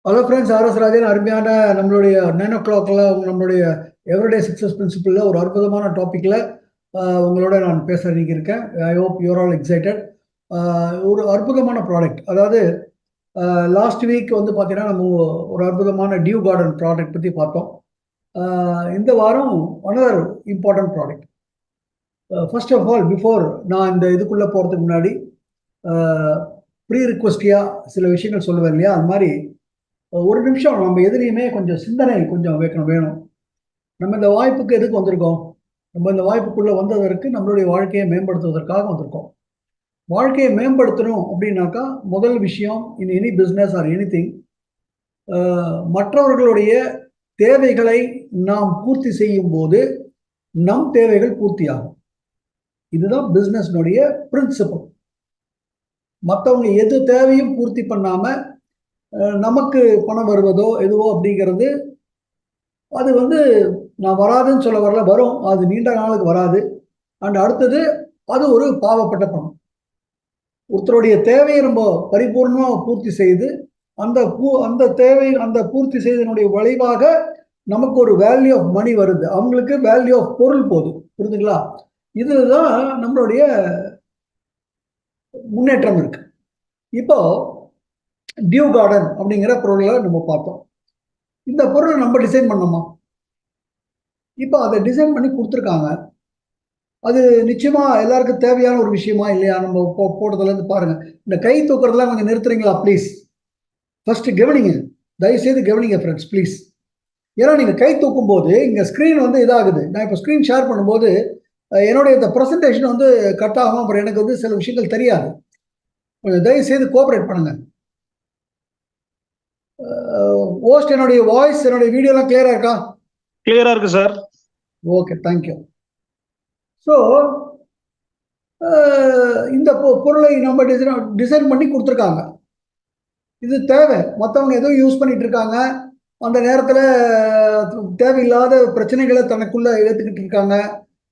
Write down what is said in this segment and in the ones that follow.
Hello friends, RS Rajan அருமையான நம்மளுடைய 9 o'clockல நம்மளுடைய எவ்ரிடே சக்ஸஸ் பிரின்சிபிளில் ஒரு அற்புதமான டாப்பிக்கில் உங்களோட நான் பேச இருக்கேன். I hope you are all excited. ஒரு அற்புதமான ப்ராடக்ட், அதாவது லாஸ்ட் வீக் வந்து பார்த்தீங்கன்னா நம்ம ஒரு அற்புதமான டியூ கார்டன் ப்ராடக்ட் பற்றி பார்த்தோம். இந்த வாரம் another important product. First of all, before நான் இந்த இதுக்குள்ளே போகிறதுக்கு முன்னாடி ப்ரீ ரிக்வஸ்டியாக சில விஷயங்கள் சொல்லுவேன் இல்லையா, அது மாதிரி ஒரு நிமிஷம் நம்ம எதிரியுமே கொஞ்சம் சிந்தனை கொஞ்சம் வேணும். நம்ம இந்த வாய்ப்புக்கு எதுக்கு வந்திருக்கோம்? நம்ம இந்த வாய்ப்புக்குள்ள வந்ததற்கு நம்மளுடைய வாழ்க்கையை மேம்படுத்துவதற்காக வந்திருக்கோம். வாழ்க்கையை மேம்படுத்தணும் அப்படின்னாக்கா முதல் விஷயம், in any business or any thing, மற்றவர்களுடைய தேவைகளை நாம் பூர்த்தி செய்யும் போது நம் தேவைகள் பூர்த்தியாகும். இதுதான் பிஸ்னஸ்னுடைய பிரின்சிபல். மற்றவங்க எது தேவையும் பூர்த்தி பண்ணாம நமக்கு பணம் வருவதோ எதுவோ அப்படிங்கிறது, அது வந்து நான் வராதுன்னு சொல்ல வரல, வரும், அது நீண்ட நாளுக்கு வராது. அண்ட் அடுத்தது, அது ஒரு பாவப்பட்ட பணம். ஒருத்தருடைய தேவையை நம்ம பரிபூர்ணமாக பூர்த்தி செய்து அந்த தேவை அந்த பூர்த்தி செய்தனுடைய விளைவாக நமக்கு ஒரு வேல்யூ ஆஃப் மணி வருது, அவங்களுக்கு வேல்யூ ஆஃப் பொருள் போகுது. புரிஞ்சுங்களா? இதுதான் நம்மளுடைய முன்னேற்றம் இருக்கு. இப்போ டியூ கார்டன் அப்படிங்கிற பொருளை நம்ம பார்த்தோம். இந்த பொருளை நம்ம டிசைன் பண்ணோமா? இப்போ அதை டிசைன் பண்ணி கொடுத்துருக்காங்க. அது நிச்சயமா எல்லாருக்கும் தேவையான ஒரு விஷயமா இல்லையா? நம்ம போட்டதுலேருந்து பாருங்க. இந்த கை தூக்குறதுலாம் கொஞ்சம் நிறுத்துறீங்களா ப்ளீஸ்? ஃபர்ஸ்ட் கவனிங்க, தயவுசெய்து கவனிங்க ஃப்ரெண்ட்ஸ் ப்ளீஸ். ஏன்னா நீங்கள் கை தூக்கும் போது இங்கே ஸ்க்ரீன் வந்து இதாகுது. நான் இப்போ ஸ்க்ரீன் ஷேர் பண்ணும்போது என்னுடைய இந்த ப்ரெசன்டேஷன் வந்து கட் ஆகும். அப்புறம் எனக்கு வந்து சில விஷயங்கள் தெரியாது. கொஞ்சம் தயவுசெய்து கோஆப்ரேட் பண்ணுங்க. ஓஸ்ட், என்னுடைய வாய்ஸ், என்னுடைய வீடியோலாம் கிளியரா இருக்கா? கிளியரா இருக்கு சார். Okay, thank you. ஸோ இந்த பொருளை நம்ம டிசைன் பண்ணி கொடுத்துருக்காங்க. இது தேவை. மற்றவங்க ஏதோ யூஸ் பண்ணிட்டு இருக்காங்க, அந்த நேரத்தில் தேவையில்லாத பிரச்சனைகளை தனக்குள்ள ஏற்றுக்கிட்டு இருக்காங்க.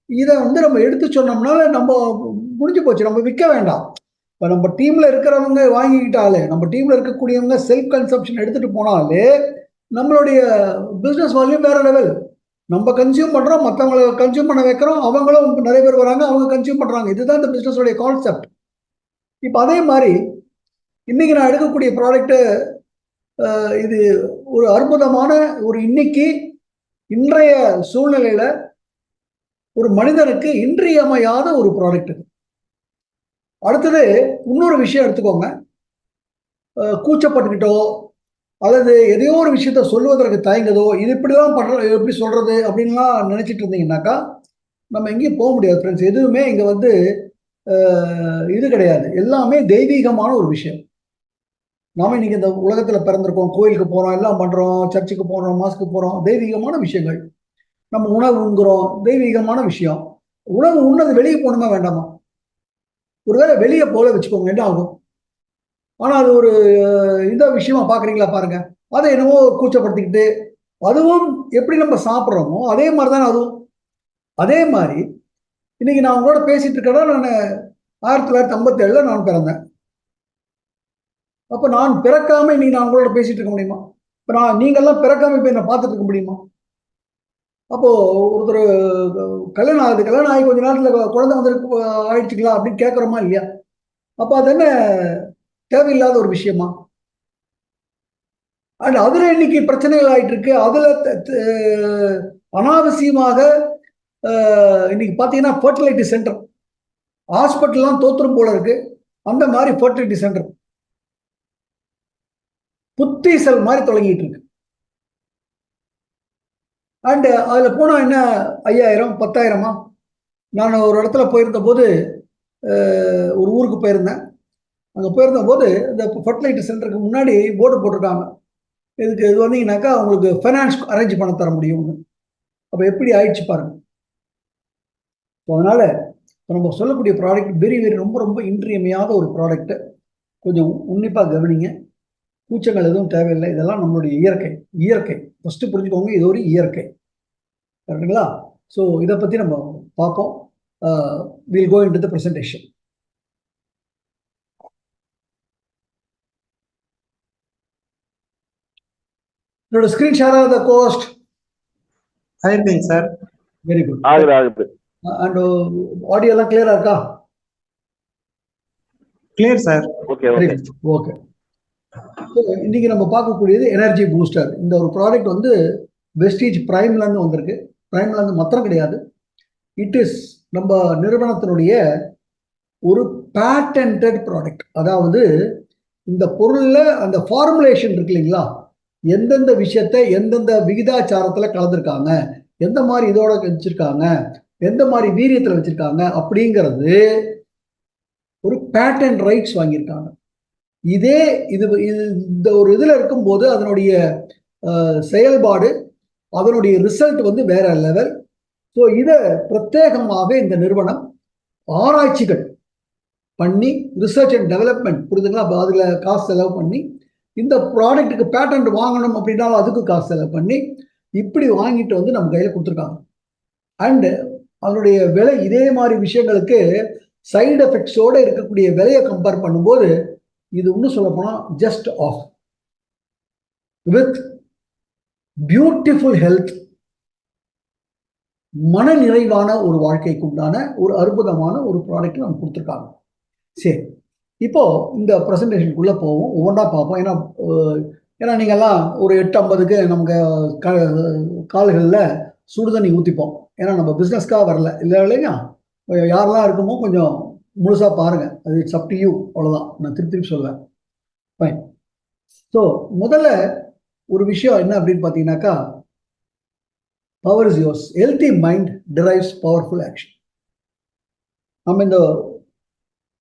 இதை வந்து நம்ம எடுத்து சொன்னோம்னா நம்ம முடிஞ்சு போச்சு, நம்ம விற்க வேண்டாம். இப்போ நம்ம டீம்ல இருக்கிறவங்க வாங்கிக்கிட்டாலே, நம்ம டீம்ல இருக்கக்கூடியவங்க செல்ஃப் கன்சம்ஷன் எடுத்துட்டு போனாலே நம்மளுடைய பிஸ்னஸ் வால்யூம் வேற லெவல். நம்ம கன்சியூம் பண்றோம், மற்றவங்களை கன்சியூம் பண்ண வைக்கிறோம், அவங்களும் நிறைய பேர் வராங்க, அவங்க கன்சியூம் பண்றாங்க. இதுதான் இந்த பிசினஸோட கான்செப்ட். இப்போ அதே மாதிரி இன்னைக்கு நான் எடுக்கக்கூடிய ப்ராடக்ட், இது ஒரு அற்புதமான ஒரு இன்றைய சூழ்நிலையில ஒரு மனிதனுக்கு இன்றியமையாத ஒரு ப்ராடக்ட். அடுத்தது இன்னொரு விஷயம் எடுத்துக்கோங்க. கூச்சப்பட்டுக்கிட்டோ அல்லது எதையோ ஒரு விஷயத்த சொல்லுவதற்கு தயங்குதோ, இது இப்படிதான் எப்படி சொல்றது அப்படின்லாம் நினைச்சிட்டு இருந்தீங்கன்னாக்கா நம்ம எங்கேயும் போக முடியாது ஃப்ரெண்ட்ஸ். எதுவுமே இங்க வந்து இது கிடையாது. எல்லாமே தெய்வீகமான ஒரு விஷயம். நாம இன்னைக்கு இந்த உலகத்துல பிறந்திருக்கோம், கோயிலுக்கு போறோம், எல்லாம் பண்றோம், சர்ச்சுக்கு போறோம், மாஸ்க்கு போறோம், தெய்வீகமான விஷயங்கள். நம்ம உணவு உண்கிறோம், தெய்வீகமான விஷயம். உணவு உண்ணது வெளியே போகணுமா வேண்டாமா? ஒருவேளை வெளியே போல வச்சுக்கோங்க, என்ன ஆகும்? ஆனா அது ஒரு இந்த விஷயமா பாக்குறீங்களா பாருங்க. அதை என்னவோ கூச்சப்படுத்திக்கிட்டு, அதுவும் எப்படி நம்ம சாப்பிட்றோமோ அதே மாதிரி தானே அதுவும். அதே மாதிரி இன்னைக்கு நான் உங்களோட பேசிட்டு இருக்கேன்னா, நான் 1957 நான் பிறந்தேன். அப்ப நான் பிறக்காம இன்னைக்கு நான் உங்களோட பேசிட்டு இருக்க முடியுமா? இப்ப நீங்கெல்லாம் பிறக்காம இப்ப என்ன பார்த்துட்டு இருக்க முடியுமா? அப்போ ஒருத்தர் கல்யாணம் ஆகுது, கல்யாணம் ஆகி கொஞ்ச நேரத்துல குழந்தை வந்து ஆயிடுச்சுங்களா அப்படின்னு கேட்கறோமா இல்லையா? அப்ப அது என்ன தேவையில்லாத ஒரு விஷயமா? அண்ட் அதுல இன்னைக்கு பிரச்சனைகள் ஆயிட்டு இருக்கு. அதுல அனாவசியமாக இன்னைக்கு பாத்தீங்கன்னா ஃபர்டிலிட்டி சென்டர், ஹாஸ்பிட்டல்லாம் தோத்துரும் போல இருக்கு. அந்த மாதிரி ஃபர்டிலிட்டி சென்டர் புத்தீசல் மாதிரி தொடங்கிட்டு இருக்கு. அண்ட் அதுல போனா என்ன, 5000 10,000? நான் ஒரு இடத்துல போயிருந்த போது, ஒரு ஊருக்கு போயிருந்தேன். அங்க போயிருந்த போது இந்த ஃபர்டிலைசர் சென்டருக்கு முன்னாடி போர்டு போட்டிருக்காங்க, இதுக்கு இது வந்தீங்கன்னாக்கா உங்களுக்கு ஃபைனான்ஸ் அரேஞ்ச் பண்ண தர முடியும்னு. அப்ப எப்படி ஆயிடுச்சு பாருங்க. அதனால நம்ம சொல்லக்கூடிய ப்ராடக்ட் வெரி வெரி ரொம்ப ரொம்ப இன்றியமையாத ஒரு ப்ராடக்ட். கொஞ்சம் உன்னிப்பா கவனிங்க. கூச்சங்கள் எதுவும் தேவையில்லை. இதெல்லாம் நம்மளுடைய இயற்கை. ஃபர்ஸ்ட் புரிஞ்சுக்கோங்க, இது ஒரு இயற்கை. கரெக்டுங்களா? ஸோ இதை பத்தி நம்ம பார்ப்போம். Will go into the presentation. என்னோட ஸ்கிரீன் ஷேர் ஆகுது கோஸ்ட். ஆயிருக்கீங்க சார். Very good. ஆகுது. அண்ட் ஆடியோ எல்லாம் கிளியரா இருக்கா? Clear sir. Okay okay okay. இன்னைக்கு நம்ம பார்க்கக்கூடியது எனர்ஜி பூஸ்டர். இந்த ஒரு ப்ராடக்ட் வந்து வெஸ்டீஜ் பிரைம்ல இருந்து வந்திருக்கு. பிரைம்ல இருந்து மாத்திரம் கிடையாது, இட் இஸ் நம்ம நிறுவனத்தினுடைய ஒரு பேட்டன்டட் ப்ராடக்ட். அதாவது இந்த பொருள்ல அந்த ஃபார்முலேஷன் இருக்கு இல்லைங்களா, எந்தெந்த விஷயத்த எந்தெந்த விகிதாச்சாரத்துல கலந்துருக்காங்க, எந்த மாதிரி இதோட வச்சிருக்காங்க, எந்த மாதிரி வீரியத்துல வச்சிருக்காங்க அப்படிங்கிறது ஒரு பேட்டன்ட் ரைட்ஸ் வாங்கியிருக்காங்க. இது இந்த ஒரு இதுல இருக்கும்போது அதனுடைய செயல்பாடு, அதனுடைய ரிசல்ட் வந்து வேற லெவல். ஸோ இதை பிரத்யேகமாக இந்த நிறுவனம் ஆராய்ச்சிகள் பண்ணி ரிசர்ச் அண்ட் டெவலப்மெண்ட், புரியுதுங்களா, அதில் காசு செலவு பண்ணி இந்த ப்ராடக்ட்டுக்கு பேட்டன்ட் வாங்கணும் அப்படின்னாலும் அதுக்கு காசு செலவு பண்ணி இப்படி வாங்கிட்டு வந்து நம்ம கையில் கொடுத்துருக்காங்க. அண்டு அதனுடைய விலை இதே மாதிரி விஷயங்களுக்கு சைடு எஃபெக்ட்ஸோடு இருக்கக்கூடிய விலையை கம்பேர் பண்ணும்போது இது இன்னும் சொல்ல போனால் just of with beautiful health, மன நிறைவான ஒரு வாழ்க்கைக்கு உண்டான ஒரு அற்புதமான ஒரு ப்ராடக்ட் நம்ம கொடுத்துருக்காங்க. சரி, இப்போ இந்த ப்ரெசன்டேஷனுக்குள்ளே போவோம், ஒவ்வொன்றா பார்ப்போம். ஏன்னா நீங்கள்லாம் ஒரு 8:50க்கு நமக்கு கால்களில் சுடுதண்ணி ஊற்றிப்போம். ஏன்னா நம்ம பிஸ்னஸ்க்காக வரல, இல்லை இல்லைங்க. யாரெல்லாம் இருக்குமோ கொஞ்சம் முழுசாக பாருங்கள், அது இட்ஸ் அப் டு யூ, அவ்வளோதான். நான் திருப்பி சொல்லுவேன். ஃபைன். ஸோ முதல்ல ஒரு விஷயம் என்ன அப்படின்னு பார்த்தீங்கன்னாக்கா, power is yours. Healthy mind drives powerful action. நம்ம இந்த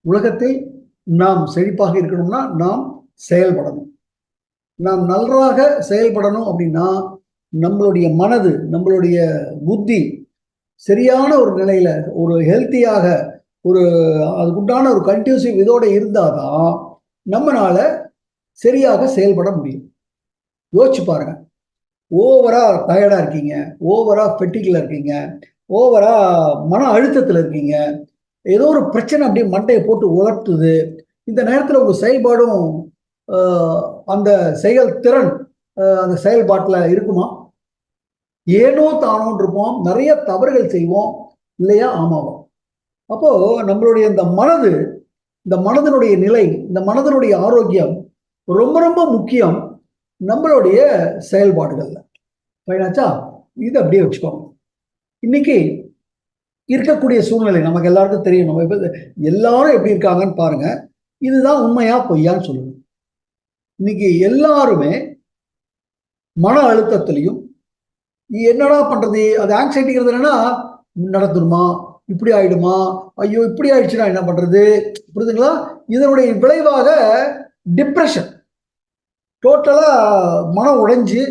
உலகத்தில் நாம் செழிப்பாக இருக்கணும்னா நாம் செயல்படணும். நாம் நன்றாக செயல்படணும் அப்படின்னா நம்மளுடைய மனது, நம்மளுடைய புத்தி சரியான ஒரு நிலையில, ஒரு ஹெல்த்தியாக, ஒரு அதுக்குண்டான ஒரு கண்டினியூசிவ் இதோட இருந்தாதான் நம்மளால சரியாக செயல்பட முடியும். யோசிச்சு பாருங்க, ஓவரா டயர்டா இருக்கீங்க, ஓவரா ஃபெட்டிக்ல இருக்கீங்க, ஓவரா மன அழுத்தத்தில் இருக்கீங்க, ஏதோ ஒரு பிரச்சனை அப்படியே மண்டையை போட்டு உலர்த்துது, இந்த நேரத்தில் உங்கள் செயல்பாடும் அந்த செயல் திறன் அந்த செயல்பாட்டில் இருக்குமா? ஏனோ தானோன்னு இருப்போம், நிறைய தவறுகள் செய்வோம், இல்லையா? ஆமாவா? அப்போ நம்மளுடைய இந்த மனது, இந்த மனதினுடைய நிலை, இந்த மனதினுடைய ஆரோக்கியம் ரொம்ப ரொம்ப முக்கியம் நம்மளுடைய செயல்பாடுகள்ல. ஃபைனாச்சா? இது அப்படியே வச்சுக்கோங்க. இன்னைக்கு இருக்கக்கூடிய சூழ்நிலை நமக்கு எல்லாருக்கும் தெரியும். நம்ம இப்போ எல்லாரும் எப்படி இருக்காங்கன்னு பாருங்க. இதுதான் உண்மையா பொய்யான்னு சொல்லுங்க. இன்னைக்கு எல்லாருமே மன அழுத்தத்திலையும், என்னடா பண்றது, அது ஆங்ஸைட்டிங்கிறது என்னன்னா, நடந்துருமா, இப்படி ஆயிடுமா, ஐயோ இப்படி ஆயிடுச்சுன்னா என்ன பண்றது, புரியுதுங்களா? இதனுடைய விளைவாக டிப்ரெஷன், டோட்டலா மனம் உடைஞ்சு,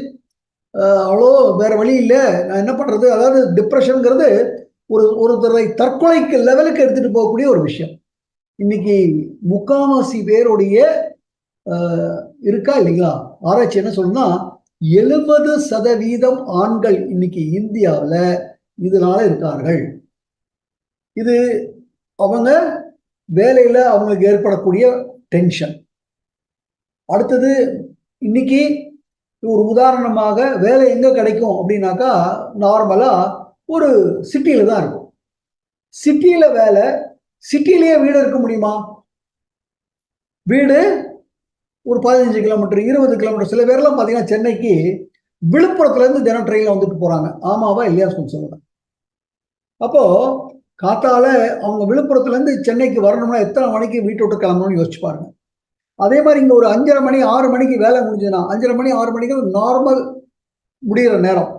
அவ்வளோ வேற வழி இல்லை, நான் என்ன பண்றது. அதாவது டிப்ரெஷனுங்கிறது ஒருத்தரை தற்கொலைக்கு லெவலுக்கு எடுத்துட்டு போகக்கூடிய ஒரு விஷயம். இன்னைக்கு முக்காவாசி பேருடைய இருக்கா இல்லைங்களா? ஆராய்ச்சி என்ன சொல்லுன்னா 70% ஆண்கள் இன்னைக்கு இந்தியாவில் இதனால இருக்கார்கள். இது அவங்க வேலையில அவங்களுக்கு ஏற்படக்கூடிய டென்ஷன். அடுத்தது இன்னைக்கு ஒரு உதாரணமாக வேலை எங்க கிடைக்கும் அப்படின்னாக்கா, நார்மலா ஒரு சிட்டியில தான் இருக்கும். சிட்டியில வேலை, சிட்டிலேயே வீடு இருக்க முடியுமா? வீடு ஒரு 15 கிலோமீட்டர், 20 கிலோமீட்டர். சில பேர்லாம் பார்த்தீங்கன்னா சென்னைக்கு விழுப்புரத்துல இருந்து தினம் ட்ரெயினில் வந்துட்டு போறாங்க. ஆமாவா இல்லையா சொல்லுங்க. அப்போ காத்தால அவங்க விழுப்புரத்துல இருந்து சென்னைக்கு வரணும்னா எத்தனை மணிக்கு வீட்டை விட்டு கிளம்பணும்னு யோசிச்சு பாருங்க. அதே மாதிரி இங்க ஒரு 5:30 மணி 6 மணிக்கு வேலை முடிஞ்சதுன்னா 5:30 மணி 6 மணிக்கு நார்மல் முடிகிற நேரம்.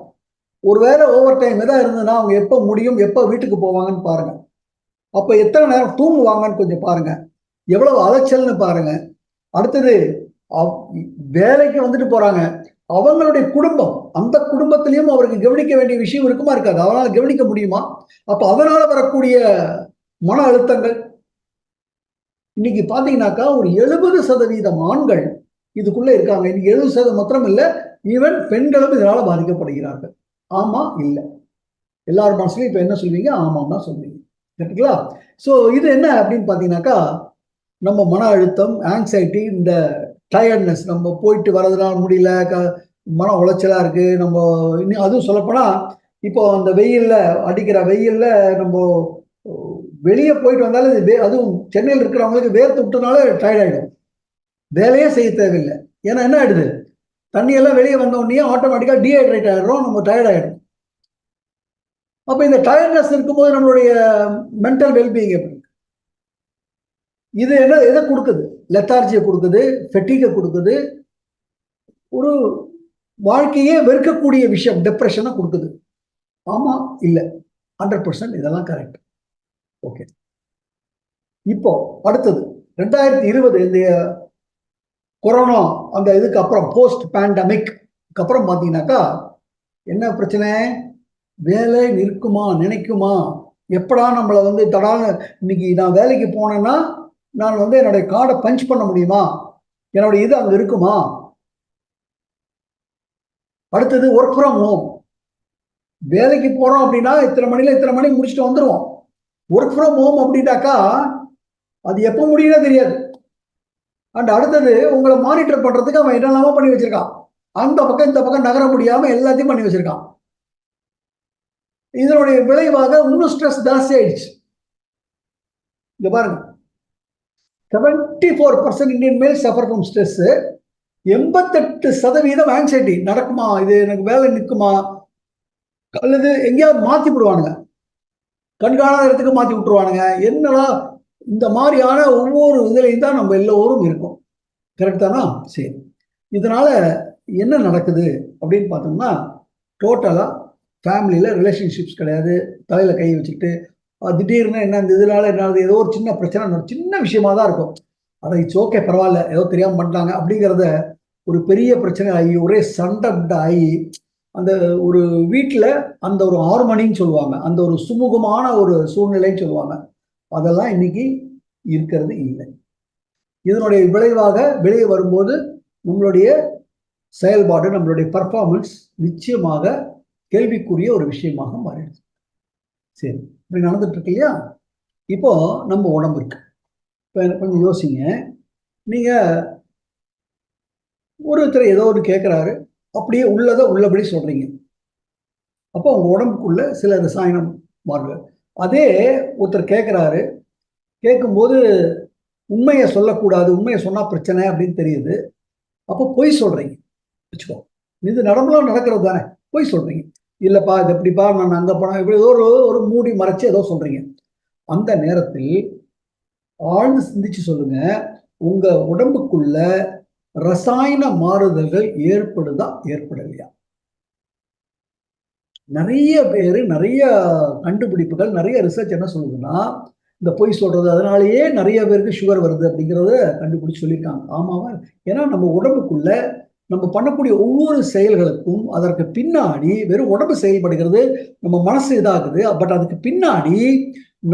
ஒருவேளை ஓவர் டைம் எதாவது இருந்ததுன்னா அவங்க எப்போ முடியும், எப்போ வீட்டுக்கு போவாங்கன்னு பாருங்க. அப்போ எத்தனை நேரம் தூங்குவாங்கன்னு கொஞ்சம் பாருங்க, எவ்வளவு அலைச்சல்னு பாருங்க. அடுத்தது வேலைக்கு வந்துட்டு போறாங்க, அவங்களுடைய குடும்பம், அந்த குடும்பத்திலையும் அவருக்கு கவனிக்க வேண்டிய விஷயம் இருக்குமா இருக்காது? அவரால் கவனிக்க முடியுமா? அப்ப அதனால வரக்கூடிய மன அழுத்தங்கள் இன்னைக்கு பாத்தீங்கன்னாக்கா ஒரு 70% ஆண்கள் இதுக்குள்ள இருக்காங்க. இன்னைக்கு 70% மாத்திரம் இல்லை, ஈவன் பெண்களும் இதனால பாதிக்கப்படுகிறார்கள். ஆமா இல்லை? எல்லாரும் மனசுலையும் இப்ப என்ன சொல்வீங்க? ஆமாம் தான் சொல்வீங்க. சரிங்களா? ஸோ இது என்ன அப்படின்னு பாத்தீங்கன்னாக்கா, நம்ம மன அழுத்தம், ஆங்ஸைட்டி, இந்த டயர்ட்னஸ், நம்ம போயிட்டு வரதுனால முடியல, மன உளைச்சலா இருக்கு. நம்ம இன்னும் அதுவும் சொல்லப்போனால் இப்போ அந்த வெயில்ல அடிக்கிற வெயில்ல நம்ம வெளியே போயிட்டு வந்தாலும் அதுவும் சென்னையில் இருக்கிறவங்களுக்கு வேர்த்து விட்டனால டயர்ட் ஆகிடும். வேலையே செய்ய தேவையில்லை. ஏன்னா என்ன ஆயிடுது, தண்ணி எல்லாம் வெளியே வந்த உடனே ஆட்டோமேட்டிக்காக டீஹைட்ரேட் ஆகிடுறோம், நம்ம டயர்ட் ஆகிடும். அப்போ இந்த டயர்ட்னஸ் இருக்கும்போது நம்மளுடைய மென்டல் வெல்பீயிங் எப்படி? இது என்ன எதை கொடுக்குது? லெத்தார்ஜியை கொடுக்குது, ஃபெட்டிகை கொடுக்குது, ஒரு வாழ்க்கையே வெறுக்கக்கூடிய விஷயம் டிப்ரெஷனை கொடுக்குது. ஆமா இல்லை 100% இதெல்லாம் கரெக்ட். ஓகே, இப்போ அடுத்தது 2020 இந்த கொரோனா அந்த இதுக்கு அப்புறம் போஸ்ட் பேண்டமிக் அப்புறம் பார்த்தீங்கன்னாக்கா என்ன பிரச்சனை? வேலை நிற்குமா, நினைக்குமா, எப்படா நம்மளை வந்து தடான இன்னைக்கு நான் வேலைக்கு போனேன்னா நான் வந்து என்னுடைய கார்டை பஞ்ச் பண்ண முடியுமா, என்னுடைய இது அங்கே இருக்குமா? அடுத்தது ஒர்க் ஃப்ரம் ஹோம். வேலைக்கு போறோம் அப்படின்னா இத்தனை மணில இத்தனை மணிக்கு முடிச்சுட்டு வந்துடுவோம். ஒர்க் ஃப்ரம் ஹோம் அப்படின்னாக்கா அது எப்போ முடியும்னே தெரியாது. அண்ட் அடுத்தது உங்களை மானிட்டர் பண்றதுக்கு அவன் என்னெல்லாமோ பண்ணி வச்சிருக்கான். அந்த பக்கம் இந்த பக்கம் நகர முடியாம எல்லாத்தையும் பண்ணி வச்சிருக்கான். இதனுடைய விளைவாக இன்னும் ஸ்ட்ரெஸ் ஜாஸ்தி ஆயிடுச்சு. இங்க பாருங்க, 74% இந்தியன் மேல் சஃபர் ஃப்ரம் ஸ்ட்ரெஸ். 88% ஆங்ஸைட்டி. நடக்குமா இது, எனக்கு வேலை நிற்குமா, அல்லது எங்கேயாவது மாத்தி விடுவானுங்க, கண்காணாத இடத்துக்கு மாத்தி விட்டுருவானுங்க. என்னடா இந்த மாதிரியான ஒவ்வொரு இதுலையும் தான் நம்ம எல்லோரும் இருக்கோம். கரெக்ட் தானா? சரி, இதனால என்ன நடக்குது அப்படின்னு பார்த்தோம்னா, டோட்டலா ஃபேமிலியில் ரிலேஷன்ஷிப்ஸ் கிடையாது. தலையில் கை வச்சுக்கிட்டு திடீர்னு என்ன இந்த இதனால என்ன ஏதோ ஒரு சின்ன பிரச்சனை, சின்ன விஷயமா தான் இருக்கும். அதை இட்ஸ் ஓகே, பரவாயில்ல, ஏதோ தெரியாமல் பண்ணிட்டாங்க அப்படிங்கிறத ஒரு பெரிய பிரச்சனை ஆகி ஒரே சண்டை ஆகி அந்த ஒரு வீட்டில் அந்த ஒரு ஹார்மனின்னு சொல்லுவாங்க, அந்த ஒரு சுமூகமான ஒரு சூழ்நிலைன்னு சொல்லுவாங்க, அதெல்லாம் இன்னைக்கு இருக்கிறது இல்லை. இதனுடைய விளைவாக வெளியே வரும்போது நம்மளுடைய செயல்பாடு, நம்மளுடைய பர்ஃபார்மன்ஸ் நிச்சயமாக கேள்விக்குரிய ஒரு விஷயமாக மாறிடுது. சரி, இப்படி நடந்துட்டு இருக்கு இல்லையா? இப்போ நம்ம உடம்பு இருக்கு. இப்போ கொஞ்சம் யோசிங்க. நீங்க ஒருத்தர் ஏதோ ஒரு கேட்குறாரு, அப்படியே உள்ளதை உள்ளபடி சொல்றீங்க. அப்போ உங்க உடம்புக்குள்ள சில ரசாயனம் மாறுது. அதே ஒருத்தர் கேட்குறாரு, கேட்கும்போது உண்மையை சொல்லக்கூடாது, உண்மையை சொன்னா பிரச்சனை அப்படின்னு தெரியுது. அப்போ பொய் சொல்றீங்க வச்சுக்கோ. இது நடம்பலாம் நடக்கிறது தானே. பொய் சொல்றீங்க, இல்லப்பா இது எப்படிப்பா, நான் அங்கே போனேன், இப்படி ஏதோ ஒரு மூடி மறைச்சு ஏதோ சொல்றீங்க. அந்த நேரத்தில் ஆழ்ந்து சிந்திச்சு சொல்லுங்க, உங்க உடம்புக்குள்ள ரசாயன மாறுதல்கள் ஏற்படுதா ஏற்படலையா? நிறைய பேர், நிறைய கண்டுபிடிப்புகள், நிறைய ரிசர்ச் என்ன சொல்லுதுன்னா, இந்த பொய் சொல்றது அதனாலேயே நிறைய பேருக்கு சுகர் வருது அப்படிங்கிறத கண்டுபிடிச்சு சொல்லியிருக்காங்க. ஆமாவா? ஏன்னா நம்ம உடம்புக்குள்ள நம்ம பண்ணக்கூடிய ஒவ்வொரு செயல்களுக்கும் அதற்கு பின்னாடி வெறும் உடம்பு செயல்படுகிறது, நம்ம மனசு இதாகுது. பட் அதுக்கு பின்னாடி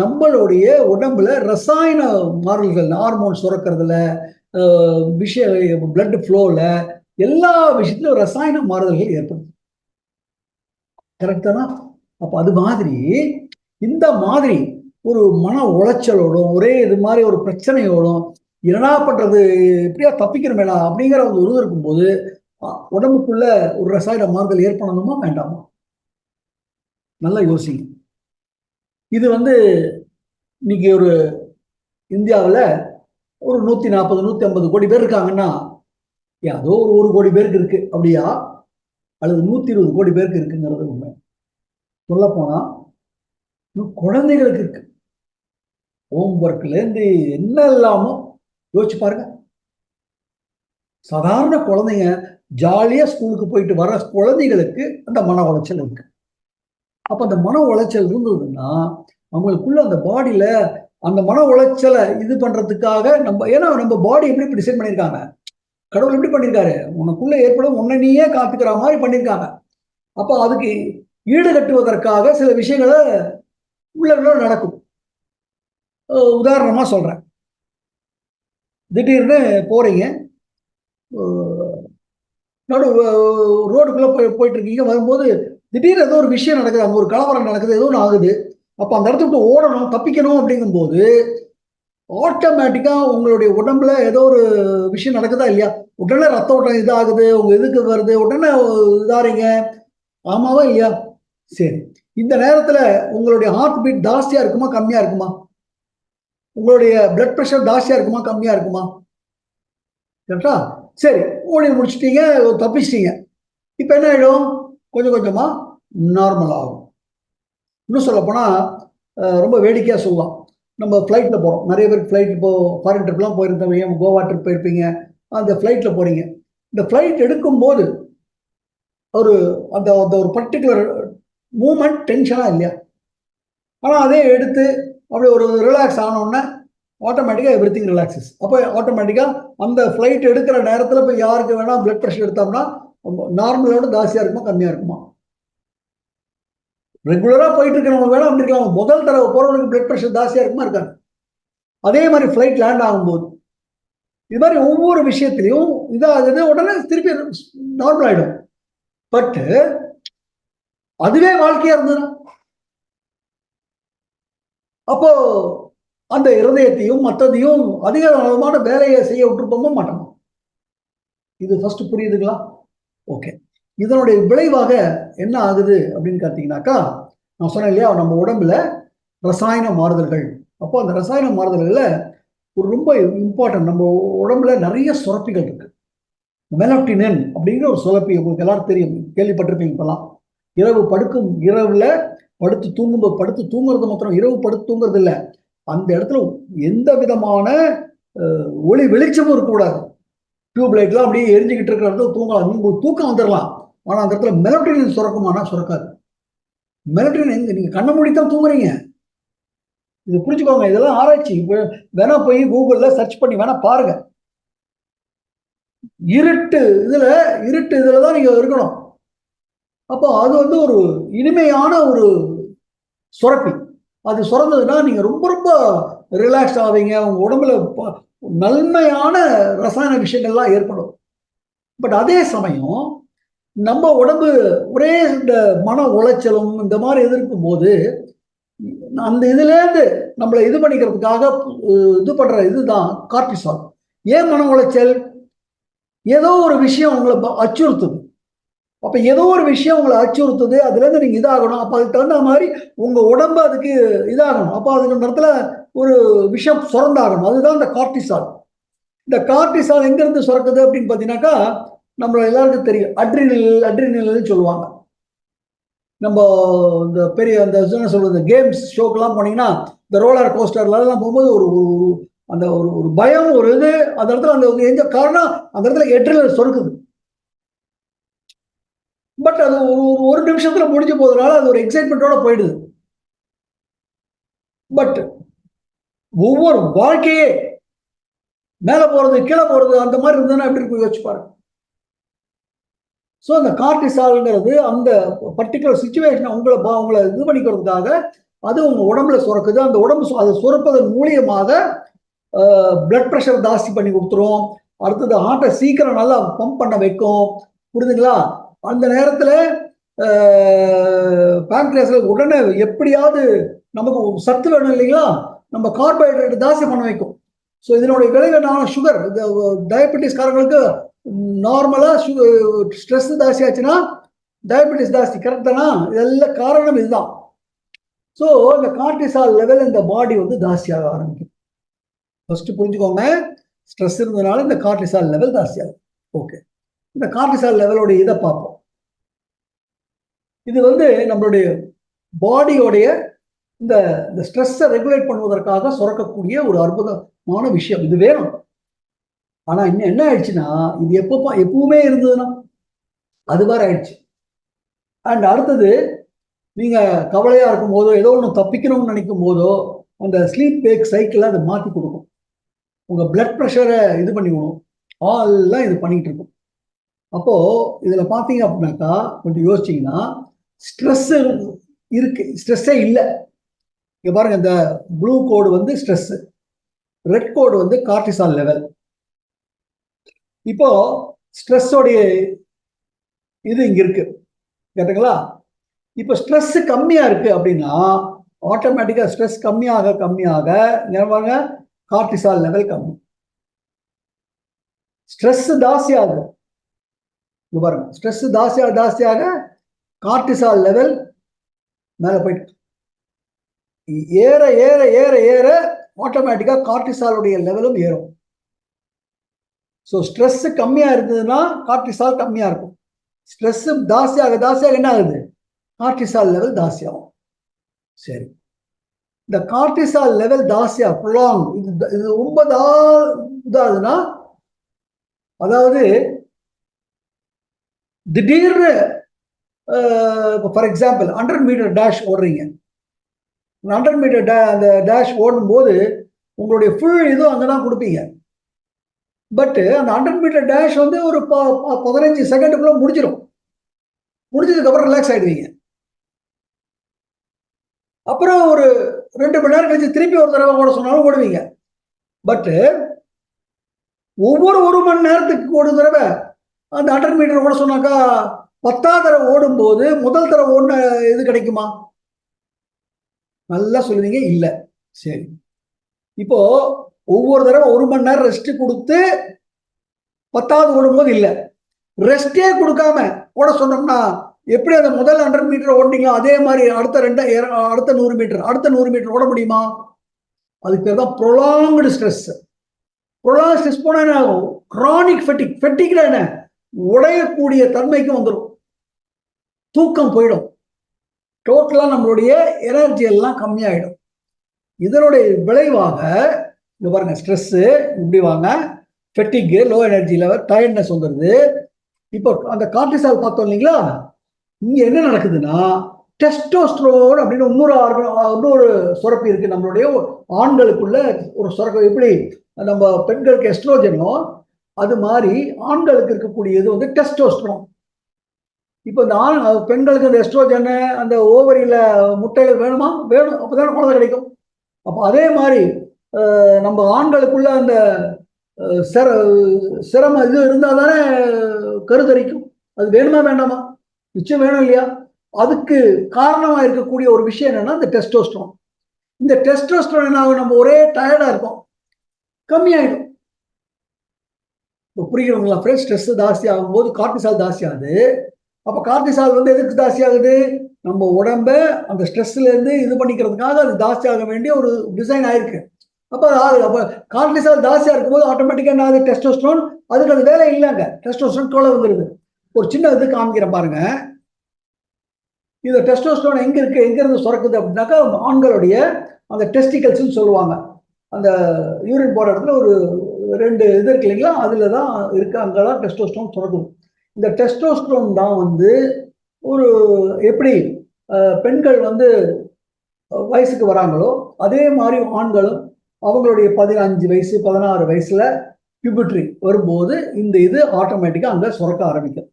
நம்மளுடைய உடம்புல ரசாயன மாறுதல்கள், ஹார்மோன் சுரக்கிறதுல, பிளட் ஃப்ளோல, எல்லா விஷயத்திலும் ரசாயன மாறுதல்கள் ஏற்படுது. கரெக்ட் தானா? அப்ப அது மாதிரி இந்த மாதிரி ஒரு மன உளைச்சலோடும் ஒரே இது மாதிரி ஒரு பிரச்சனையோடும் என்னடா பண்றது, எப்படியா தப்பிக்கிறமேடா அப்படிங்கிற ஒரு உருவம் இருக்கும்போது உடம்புக்குள்ள ஒரு ரசாயன மாறுதல் ஏற்படணுமா வேண்டாமா? நல்லா யோசிங்க. இது இன்னைக்கு ஒரு இந்தியாவில் ஒரு 140 150 கோடி பேர் இருக்காங்கன்னா, ஏதோ ஒரு கோடி பேருக்கு இருக்கு அப்படியா, அல்லது 120 கோடி பேருக்கு இருக்குங்கிறது உண்மை. சொல்ல போனா குழந்தைகளுக்கு இருக்கு. ஹோம்ஒர்க்ல இருந்து என்ன இல்லாமோ யோசிச்சு பாருங்க. சாதாரண குழந்தைங்க ஜாலியா ஸ்கூலுக்கு போயிட்டு வர குழந்தைகளுக்கு அந்த மன உளைச்சல் இருக்கு. அப்ப அந்த மன உளைச்சல் இருந்ததுன்னா அவங்களுக்குள்ள அந்த பாடியில அந்த மன உளைச்சலை இது பண்றதுக்காக ஏன்னா நம்ம பாடி எப்படி டிசைன் பண்ணியிருக்காங்க, கடவுள் எப்படி பண்ணியிருக்காரு, உனக்குள்ள ஏற்படும் உன்னை நீயே காத்துக்கிற மாதிரி பண்ணியிருக்காங்க. அப்போ அதுக்கு ஈடுகட்டுவதற்காக சில விஷயங்களை உள்ள நடக்கும். உதாரணமா சொல்றேன், திடீர்னு போறீங்க, ரோடுக்குள்ள போயிட்டு இருக்கீங்க, வரும்போது திடீர்னு ஏதோ ஒரு விஷயம் நடக்குது, அங்க ஒரு கலவரம் நடக்குது, ஏதோ ஒன்று ஆகுது. அப்ப அந்த இடத்துக்கு ஓடணும், தப்பிக்கணும் அப்படிங்கும்போது ஆட்டோமேட்டிக்கா உங்களுடைய உடம்புல ஏதோ ஒரு விஷயம் நடக்குதா இல்லையா? உடனே ரத்த ஓட்டம் இதாகுது, உங்க இதுக்கு வருது, உடனே இதாறீங்க. ஆமாவா இல்லையா? சரி. இந்த நேரத்துல உங்களுடைய ஹார்ட் பீட் ஜாஸ்தியா இருக்குமா? கம்மியா இருக்குமா? உங்களுடைய பிளட் பிரஷர் ஜாஸ்தியா இருக்குமா? கம்மியா இருக்குமா? கரெக்டா? சரி. ஓடி முடிச்சுட்டீங்க, தப்பிச்சிட்டீங்க. இப்ப என்ன ஆயிடும்? கொஞ்சம் கொஞ்சமா நார்மல் ஆகும். இன்னும் சொல்லப்போனா ரொம்ப வேடிக்கையா சொல்லலாம். நம்ம ஃப்ளைட்ல போறோம். நிறைய பேர் ஃப்ளைட் இப்போ ஃபாரின் ட்ரிப்லாம் போயிருந்தவங்க, கோவா ட்ரிப் போயிருப்பீங்க. அந்த ஃப்ளைட்ல போறீங்க. இந்த ஃப்ளைட் எடுக்கும்போது ஒரு அந்த அந்த ஒரு பர்ட்டிகுலர் மூமெண்ட் டென்ஷனா இல்லையா? ஆனா அதே எடுத்து அப்படி ஒரு ரிலாக்ஸ் ஆன உடனே ஆட்டோமேட்டிக்கா எவ்ரிதிங் ரிலாக்ஸஸ். அப்போ ஆட்டோமேட்டிக்கா அந்த ஃப்ளைட் எடுக்கிற நேரத்துல போய் யாருக்கு வேணா பிளட் பிரஷர் எடுத்தோம்னா நார்மலோட ஜாஸ்தியா இருக்குமா? கம்மியா இருக்குமா? ரெகுலரா போயிட்டு இருக்கிறவங்க வேணா அப்படி இருக்கலாம். முதல் தடவை போறவங்களுக்கு பிளட் பிரஷர் ஜாஸ்தியா இருக்குமா? இருக்காது. அதே மாதிரி ஃப்ளைட் லேண்ட் ஆகும்போது இது மாதிரி ஒவ்வொரு விஷயத்திலையும் இதாகுது, உடனே திருப்பி நார்மல் ஆயிடும். பட் அதுவே வாழ்க்கையா இருந்ததுன்னா அப்போ அந்த இருதயத்தையும் மற்றதையும் அதிகமான வேலையை செய்ய விட்டுருப்போமா மாட்டோம். இது ஃபர்ஸ்ட் புரியுதுங்களா? ஓகே. இதனுடைய விளைவாக என்ன ஆகுது அப்படின்னு பார்த்தீங்கன்னாக்கா, நான் சொன்னேன் இல்லையா, நம்ம உடம்புல ரசாயன மாறுதல்கள். அப்போ அந்த ரசாயன மாறுதல்கள்ல ஒரு ரொம்ப இம்பார்ட்டன்ட், நம்ம உடம்புல நிறைய சுரப்பிகள் இருக்கு. மெலட்டோனின் அப்படிங்கிற ஒரு சுரப்பி உங்களுக்கு எல்லாரும் தெரியும், கேள்விப்பட்டிருப்பீங்க. இப்பெல்லாம் இரவுல படுத்து தூங்கும்போது, படுத்து தூங்குறது மாத்திரம், இரவு படுத்து தூங்குறது இல்லை, அந்த இடத்துல எந்த விதமான ஒளி வெளிச்சமும் இருக்கக்கூடாது. டியூப் லைட்லாம் அப்படியே எரிஞ்சுக்கிட்டு இருக்கிற இடத்துல தூங்கலாம். உங்களுக்கு தூக்கம் வந்துடலாம். ஆனா அந்த இடத்துல மெலட்டோனின் சுரக்குமானா? சுரக்காது. மெலட்டோனின் எங்க? நீங்க கண்ண மூடித்தான் தூங்குறீங்க. இது புரிஞ்சுக்கோங்க. இதெல்லாம் ஆராய்ச்சி. வேணா போய் கூகுள்ல சர்ச் பண்ணி வேணா பாருங்க. இருட்டு இதுலதான் நீங்க இருக்கணும். அப்போ அது வந்து ஒரு இனிமையான ஒரு சுரப்பி. அது சுரந்ததுன்னா நீங்க ரொம்ப ரொம்ப ரிலாக்ஸ் ஆவீங்க. உங்க உடம்புல நன்மையான ரசாயன விஷயங்கள்லாம் ஏற்படும். பட் அதே சமயம் நம்ம உடம்பு ஒரே இந்த மன உளைச்சலும் இந்த மாதிரி எதிர்க்கும் போது அந்த இதுல இருந்து நம்மளை இது பண்ணிக்கிறதுக்காக இது பண்ற இதுதான் கார்டிசால். ஏன் மன உளைச்சல்? ஏதோ ஒரு விஷயம் உங்களை அச்சுறுத்துது. அப்ப ஏதோ ஒரு விஷயம் உங்களை அச்சுறுத்துது, அதுல இருந்து நீங்க இதாகணும். அப்ப அதுக்கு தகுந்த மாதிரி உங்க உடம்பு அதுக்கு இதாகணும். அப்ப அதுக்கு இடத்துல ஒரு விஷயம் சுரந்தாகணும். அதுதான் இந்த கார்டிசால். இந்த கார்டிசால் எங்க இருந்து சுரக்குது அப்படின்னு பாத்தீங்கன்னாக்கா, நம்ம எல்லாருக்கும் தெரியும், அட்ரினல் சொல்லுவாங்க. நம்ம இந்த பெரிய அந்த என்ன சொல்றது, கேம்ஸ் ஷோக்கெல்லாம் போனீங்கன்னா, இந்த ரோலர் கோஸ்டர்ல எல்லாம் போகும்போது ஒரு அந்த ஒரு பயம், ஒரு இது அந்த இடத்துல அந்த எந்த காரணம் அந்த இடத்துல அட்ரினல் சுரக்குது. பட் அது ஒரு நிமிஷத்துல முடிஞ்சு போறதுனால அது ஒரு எக்ஸைட்மெண்டோட போயிடுது. பட் ஒவ்வொரு வாழ்க்கையே மேல போறது கீழே போறது அந்த மாதிரி இருந்ததுன்னா எப்படி இருக்கு யோசிச்சு பாருங்க. ஸோ அந்த கார்டிசால்ங்கிறது அந்த பர்டிகுலர் சுச்சுவேஷனை உங்களை இது பண்ணிக்கிறதுக்காக அது உங்க உடம்புல சுரக்குது. அந்த உடம்பு அதை சுரப்பதன் மூலியமாக பிளட் ப்ரெஷர் ஜாஸ்தி பண்ணி கொடுத்துரும். அடுத்தது ஹார்ட்டை சீக்கிரம் நல்லா பம்ப் பண்ண வைக்கும். புரியுதுங்களா? அந்த நேரத்துல பேங்க்ரியாஸ்ல உடனே எப்படியாவது நமக்கு சத்து வேணும் இல்லைங்களா, நம்ம கார்போஹைட்ரேட் ஜாஸ்தி பண்ண வைக்கும். ஸோ இதனுடைய விளைவு என்ன? சுகர், டயபெட்டிஸ் காரங்களுக்கு நார்மலா ஸ்ட்ரெஸ் ஜாஸ்தி ஆச்சுன்னா டயபெட்டிஸ் ஜாஸ்தி. கரெக்ட் தானா? இதெல்லாம் காரணம் இதுதான். ஸோ இந்த கார்டிசால் லெவல் இந்த பாடி வந்து ஜாஸ்தியாக ஆரம்பிக்கும். ஃபர்ஸ்ட் புரிஞ்சுக்கோங்க, ஸ்ட்ரெஸ் இருந்ததுனால இந்த கார்டிசால் லெவல் ஜாஸ்தியாகும். ஓகே, இந்த கார்டிசால் லெவலோட இதை பார்ப்போம். இது வந்து நம்மளுடைய பாடியோடைய இந்த ஸ்ட்ரெஸ்ஸை ரெகுலேட் பண்ணுவதற்காக சுரக்கக்கூடிய ஒரு அற்புதமான விஷயம். இது வேணும். ஆனா இன்னும் என்ன ஆயிடுச்சுன்னா, இது எப்பவுமே இருந்ததுன்னா அது மாதிரி ஆயிடுச்சு. அண்ட் அடுத்தது, நீங்க கவலையா இருக்கும் போதோ ஏதோ ஒன்று தப்பிக்கணும்னு நினைக்கும் போதோ அந்த ஸ்லீப் வேக் சைக்கிள் அதை மாற்றி கொடுக்கும். உங்க பிளட் ப்ரெஷரை இது பண்ணிக்கணும், எல்லாம் இது பண்ணிட்டு இருக்கும். அப்போ இதுல பாத்தீங்க அப்படின்னாக்கா, கொஞ்சம் யோசிச்சீங்கன்னா, ஸ்ட்ரெஸ் இருக்கு, ஸ்ட்ரெஸ்ஸே இல்லை. இங்க பாருங்க, இந்த ப்ளூ கோடு வந்து ஸ்ட்ரெஸ், ரெட் கோடு வந்து கார்டிசால் லெவல். இப்போ ஸ்ட்ரெஸ்ஸோடைய இது இங்க இருக்கு, கேட்டுங்களா? இப்போ ஸ்ட்ரெஸ் கம்மியா இருக்கு அப்படின்னா ஆட்டோமேட்டிக்கா ஸ்ட்ரெஸ் கம்மியாக பாருங்க, கார்டிசால் லெவல் கம்மி. ஸ்ட்ரெஸ் ஜாஸ்தியாகுது, இது பாருங்க, ஸ்ட்ரெஸ் ஜாஸ்தியாக கார்டிசால் லெவல் மேலே போயிட்டு ஏற ஏற ஏற ஏற ஆட்டோமேட்டிக்காக கார்டிசாலுடைய லெவலும் ஏறும். ஸோ ஸ்ட்ரெஸ் கம்மியாக இருந்ததுன்னா கார்டிசால் கம்மியாக இருக்கும். ஸ்ட்ரெஸ் ஜாஸ்தியாக என்ன ஆகுது? கார்டிசால் லெவல் ஜாஸ்தியாகும். சரி, இந்த கார்டிசால் லெவல் ஜாஸ்தியா ப்ரொலாங் இது ரொம்ப இதாகுதுன்னா, அதாவது திடீர்னு ஃபார் எக்ஸாம்பிள் 100 மீட்டர் டேஷ் ஓடுறீங்க. 100 மீட்டர் அந்த டேஷ் ஓடும் போது உங்களுடைய ஃபுல் இதுவும் அங்கதான் கொடுப்பீங்க. பட் அந்த 100 மீட்டர் டேஷ் வந்து ஒரு 15 செகண்டுக்குள்ள முடிஞ்சிடும். முடிஞ்சதுக்கு அப்புறம் ரிலாக்ஸ் ஆயிடுவீங்க. அப்புறம் ஒரு 2 மணி நேரம் கழிச்சு திருப்பி ஒரு தடவை ஓட சொன்னாலும் ஓடுவீங்க. பட் ஒவ்வொரு 1 மணி நேரத்துக்கு ஒரு தடவை அந்த 100 மீட்டர் ஓட சொன்னாக்கா 10ஆவது தடவை ஓடும் போது முதல் தடவை ஓடின இது கிடைக்குமா? நல்லா சொல்லுவீங்க, இல்லை. சரி, இப்போ ஒவ்வொரு தடவை 1 மணி நேரம் ரெஸ்ட் கொடுத்து 10ஆவது ஓடும்போது இல்லை, ரெஸ்டே கொடுக்காம ஓட சொன்னோம்னா எப்படி அந்த முதல் 100 மீட்டர் ஓடினீங்களோ அதே மாதிரி அடுத்த 100 மீட்டர் ஓட முடியுமா? அதுக்கு பேர் தான் ப்ரொலாங்டு ஸ்ட்ரெஸ். ப்ரொலாங் ஸ்ட்ரெஸ் போனா என்ன ஆகும்? கிரானிக் ஃபெட்டிக்ல என்ன உடையக்கூடிய தன்மைக்கு வந்துடும். தூக்கம் போயிடும். டோட்டலா நம்மளுடைய எனர்ஜி எல்லாம் கம்மியாயிடும். இதனுடைய விளைவாக இங்க பாருங்க, ஸ்ட்ரெஸ் இப்படி வாங்க, ஃபெட்டிக், லோ எனர்ஜி லெவல், டயர்ட்னஸ் வந்துடுது. இப்போ அந்த கார்டிசால் பார்த்தோம் இல்லைங்களா, இங்க என்ன நடக்குதுன்னா டெஸ்டோஸ்டரோன் அப்படின்னு இன்னொரு சுரப்பி இருக்கு நம்மளுடைய ஆண்களுக்குள்ள. ஒரு சுரப்பு எப்படி நம்ம பெண்களுக்கு எஸ்ட்ரோஜனோ அது மாதிரி ஆண்களுக்கு இருக்கக்கூடியது வந்து டெஸ்டோஸ்டரோன். இப்போ இந்த பெண்களுக்கு அந்த எஸ்ட்ரோஜன் அந்த ஓவரியில முட்டைகள் வேணுமா? வேணும், அப்போதான் குழந்தை கிடைக்கும். அப்போ அதே மாதிரி நம்ம ஆண்களுக்குள்ள அந்த சிரமம் இது இருந்தால் தானே கருத்தரிக்கும். அது வேணுமா வேண்டாமா? நிச்சயம் வேணும் இல்லையா? அதுக்கு காரணமா இருக்கக்கூடிய ஒரு விஷயம் என்னன்னா இந்த டெஸ்டோஸ்டரோன். இந்த டெஸ்டோஸ்டரோன் என்ன ஆகும்? நம்ம ஒரே டயர்டா இருக்கும், கம்மியாயிடும். புரிகிறவங்களா ஃப்ரெண்ட்ஸ்? ஸ்ட்ரெஸ் ஜாஸ்தி ஆகும்போது கார்டிசால் ஜாஸ்தி ஆகுது. அப்போ கார்டிசால் வந்து எதுக்கு ஜாஸ்தி ஆகுது? நம்ம உடம்ப அந்த ஸ்ட்ரெஸ்ல இருந்து இது பண்ணிக்கிறதுக்காக அது ஜாஸ்தி ஆக வேண்டிய ஒரு டிசைன் ஆயிருக்கு. அப்போ கார்டிசால் ஜாஸ்தியா இருக்கும்போது ஆட்டோமேட்டிக்கா என்ன ஆகுது? டெஸ்டோஸ்டரோன் அதுக்கு அது வேலை இல்லைங்க, டெஸ்டோஸ்டரோன் கோலை வந்துருது. ஒரு சின்ன இது காமிக்கிறேன் பாருங்க. இந்த டெஸ்டோஸ்டரோன் எங்க இருந்து சுரக்குது அப்படின்னாக்கா ஆண்களுடைய அந்த டெஸ்டிகல்ஸ்ன்னு சொல்லுவாங்க. அந்த யூரின் போற இடத்துல ஒரு 2 இது இருக்கு இல்லைங்களா, அதுலதான் இருக்கு, அங்கதான் டெஸ்டோஸ்டரோன் சுரக்குது. இந்த டெஸ்டோஸ்டரோன் தான் வந்து ஒரு எப்படி பெண்கள் வந்து வயசுக்கு வராங்களோ அதே மாதிரி ஆண்களும் அவங்களுடைய 15 வயசு 16 வயசுல பியூபர்ட்டி வரும்போது இந்த இது ஆட்டோமேட்டிக்கா அங்க சுரக்க ஆரம்பிக்கும்.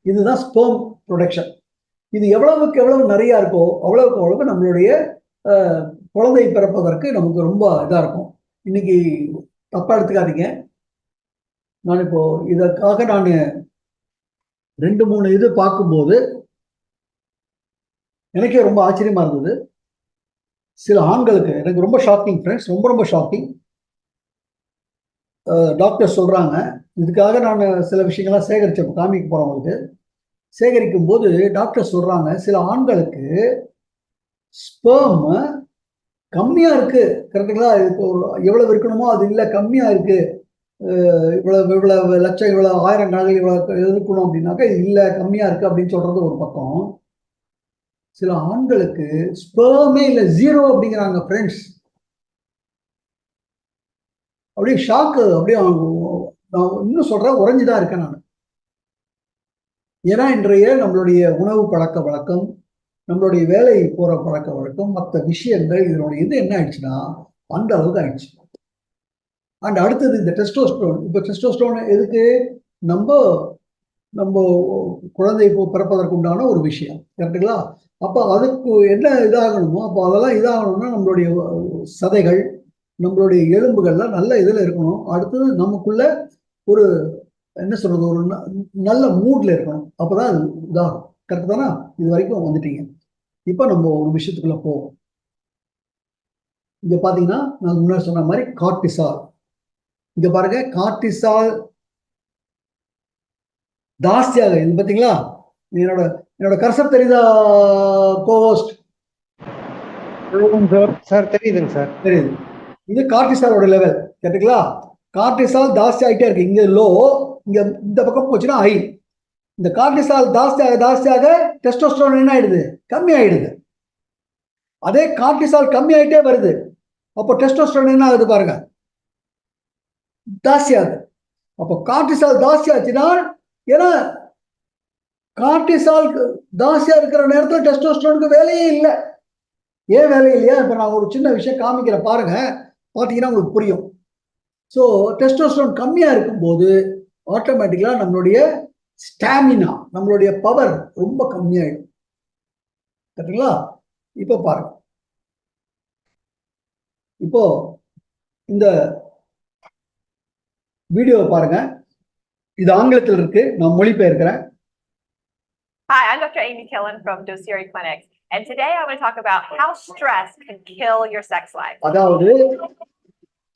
இதுதான் ஸ்பெர்ம் ப்ரொடக்ஷன். இது எவ்வளவுக்கு எவ்வளவு நிறைய இருக்கோ அவ்வளவுக்கு அவ்வளவு நம்மளுடைய குழந்தை பிறப்பதற்கு நமக்கு ரொம்ப இதா இருக்கும். இன்னைக்கு தப்பா எடுத்துக்காதீங்க. நான் இப்போ இதற்காக நான் 2-3 இது பார்க்கும்போது எனக்கே ரொம்ப ஆச்சரியமா இருந்தது. சில ஆண்களுக்கு எனக்கு ரொம்ப ஷாக்கிங் ஃப்ரெண்ட்ஸ், ரொம்ப ஷாக்கிங். டாக்டர் சொல்றாங்க, இதுக்காக நான் சில விஷயங்கள்லாம் சேகரிச்சேன், காமிக்க போறவங்களுக்கு. சேகரிக்கும் போது டாக்டர் சொல்றாங்க, சில ஆண்களுக்கு ஸ்பெர்ம் கம்மியா இருக்கு. கரெக்டுங்களா? இப்போ எவ்வளவு இருக்கணுமோ அது இல்லை, கம்மியா இருக்கு. இவ்வளவு லட்சம், இவ்வளவு ஆயிரம் கணக்கில் இவ்வளவு இருக்கணும் அப்படின்னாக்கா இல்லை, கம்மியா இருக்கு அப்படின்னு சொல்றது ஒரு பக்கம். சில ஆண்களுக்கு ஸ்பெர்மே இல்லை, 0 அப்படிங்கிறாங்க ஃப்ரெண்ட்ஸ். அப்படியே ஷாக்கு. அப்படியே நான் இன்னும் சொல்றேன், உறைஞ்சுதான் இருக்கேன் நான். ஏன்னா இன்றைய நம்மளுடைய உணவு பழக்க வழக்கம், நம்மளுடைய வேலை போற பழக்க வழக்கம், மற்ற விஷயங்கள் இதனுடைய இது என்ன ஆயிடுச்சுன்னா அந்த அளவுக்கு ஆயிடுச்சு. அண்ட் அடுத்தது இந்த டெஸ்டோஸ்டரோன். இப்போ டெஸ்டோஸ்டரோன் எதுக்கு? நம்ம குழந்தை பிறப்பதற்கு உண்டான ஒரு விஷயம், கரெக்டுங்களா? அப்போ அதுக்கு என்ன இதாகணுமோ அப்போ அதெல்லாம் இதாகணும்னா நம்மளுடைய சதைகள், நம்மளுடைய எலும்புகள்லாம் நல்ல இதில் இருக்கணும். அடுத்தது நமக்குள்ள ஒரு என்ன சொல்றது, ஒரு நல்ல மூட்ல இருக்கணும். அப்போதான் அது இதாகும். கரெக்டு தானே? இது வரைக்கும் வந்துட்டீங்க. இப்போ நம்ம ஒரு விஷயத்துக்குள்ள போவோம். இங்க பாத்தீங்கன்னா நான் முன்னாடி சொன்ன மாதிரி கார்டிசால். இங்க பாருங்க கார்டிசால் ஜாஸ்தியாக இது பாத்தீங்களா? என்னோட என்னோட கர்சர் தெரியுதா கோஹோஸ்ட்? சார் சார் தெரியுதுங்க சார். தெரியுது. இது கார்டிசாலோட லெவல் கேட்டுங்களா? கார்டிசால் ஜாஸ்தி ஆகிட்டே இருக்கு. இங்க லோ, இங்க இந்த பக்கம் போச்சுன்னா ஹை. இந்த கார்டிசால் ஜாஸ்தியாக டெஸ்டோஸ்டெரான் என்ன ஆயிடுது? கம்மி ஆயிடுது. அதே கார்டிசால் கம்மி ஆயிட்டே வருது, அப்போ டெஸ்டோஸ்டெரான் என்ன ஆகுது பாருங்க, ஜாஸ்தி ஆகுது. அப்போ கார்டிசால் ஜாஸ்தி ஆச்சுன்னா, ஏன்னா கார்டிசால் ஜாஸ்தியா இருக்கிற நேரத்தில் டெஸ்டோஸ்டெரானுக்கு வேலையே இல்லை. ஏன் வேலை இல்லையா? இப்போ நான் ஒரு சின்ன விஷயம் காமிக்கிறேன் பாருங்க, பார்த்தீங்கன்னா உங்களுக்கு புரியும். ஸோ டெஸ்டோஸ்டெரான் கம்மியா இருக்கும்போது ஆட்டோமேட்டிக்கலா நம்மளுடைய ஸ்டாமினா, நம்மளுடைய பவர் ரொம்ப கம்மியாயிடும். சரிங்களா? இப்போ பாருங்க, இப்போ இந்த வீடியோவை பாருங்க. இது ஆங்கிலத்தில் இருக்கு, நான் மொழிபெயர்க்கிறேன். Hi, I'm Dr. Amy Killen from Dosieri Clinics, and today I want to talk about how stress can kill your sex life. அதாவது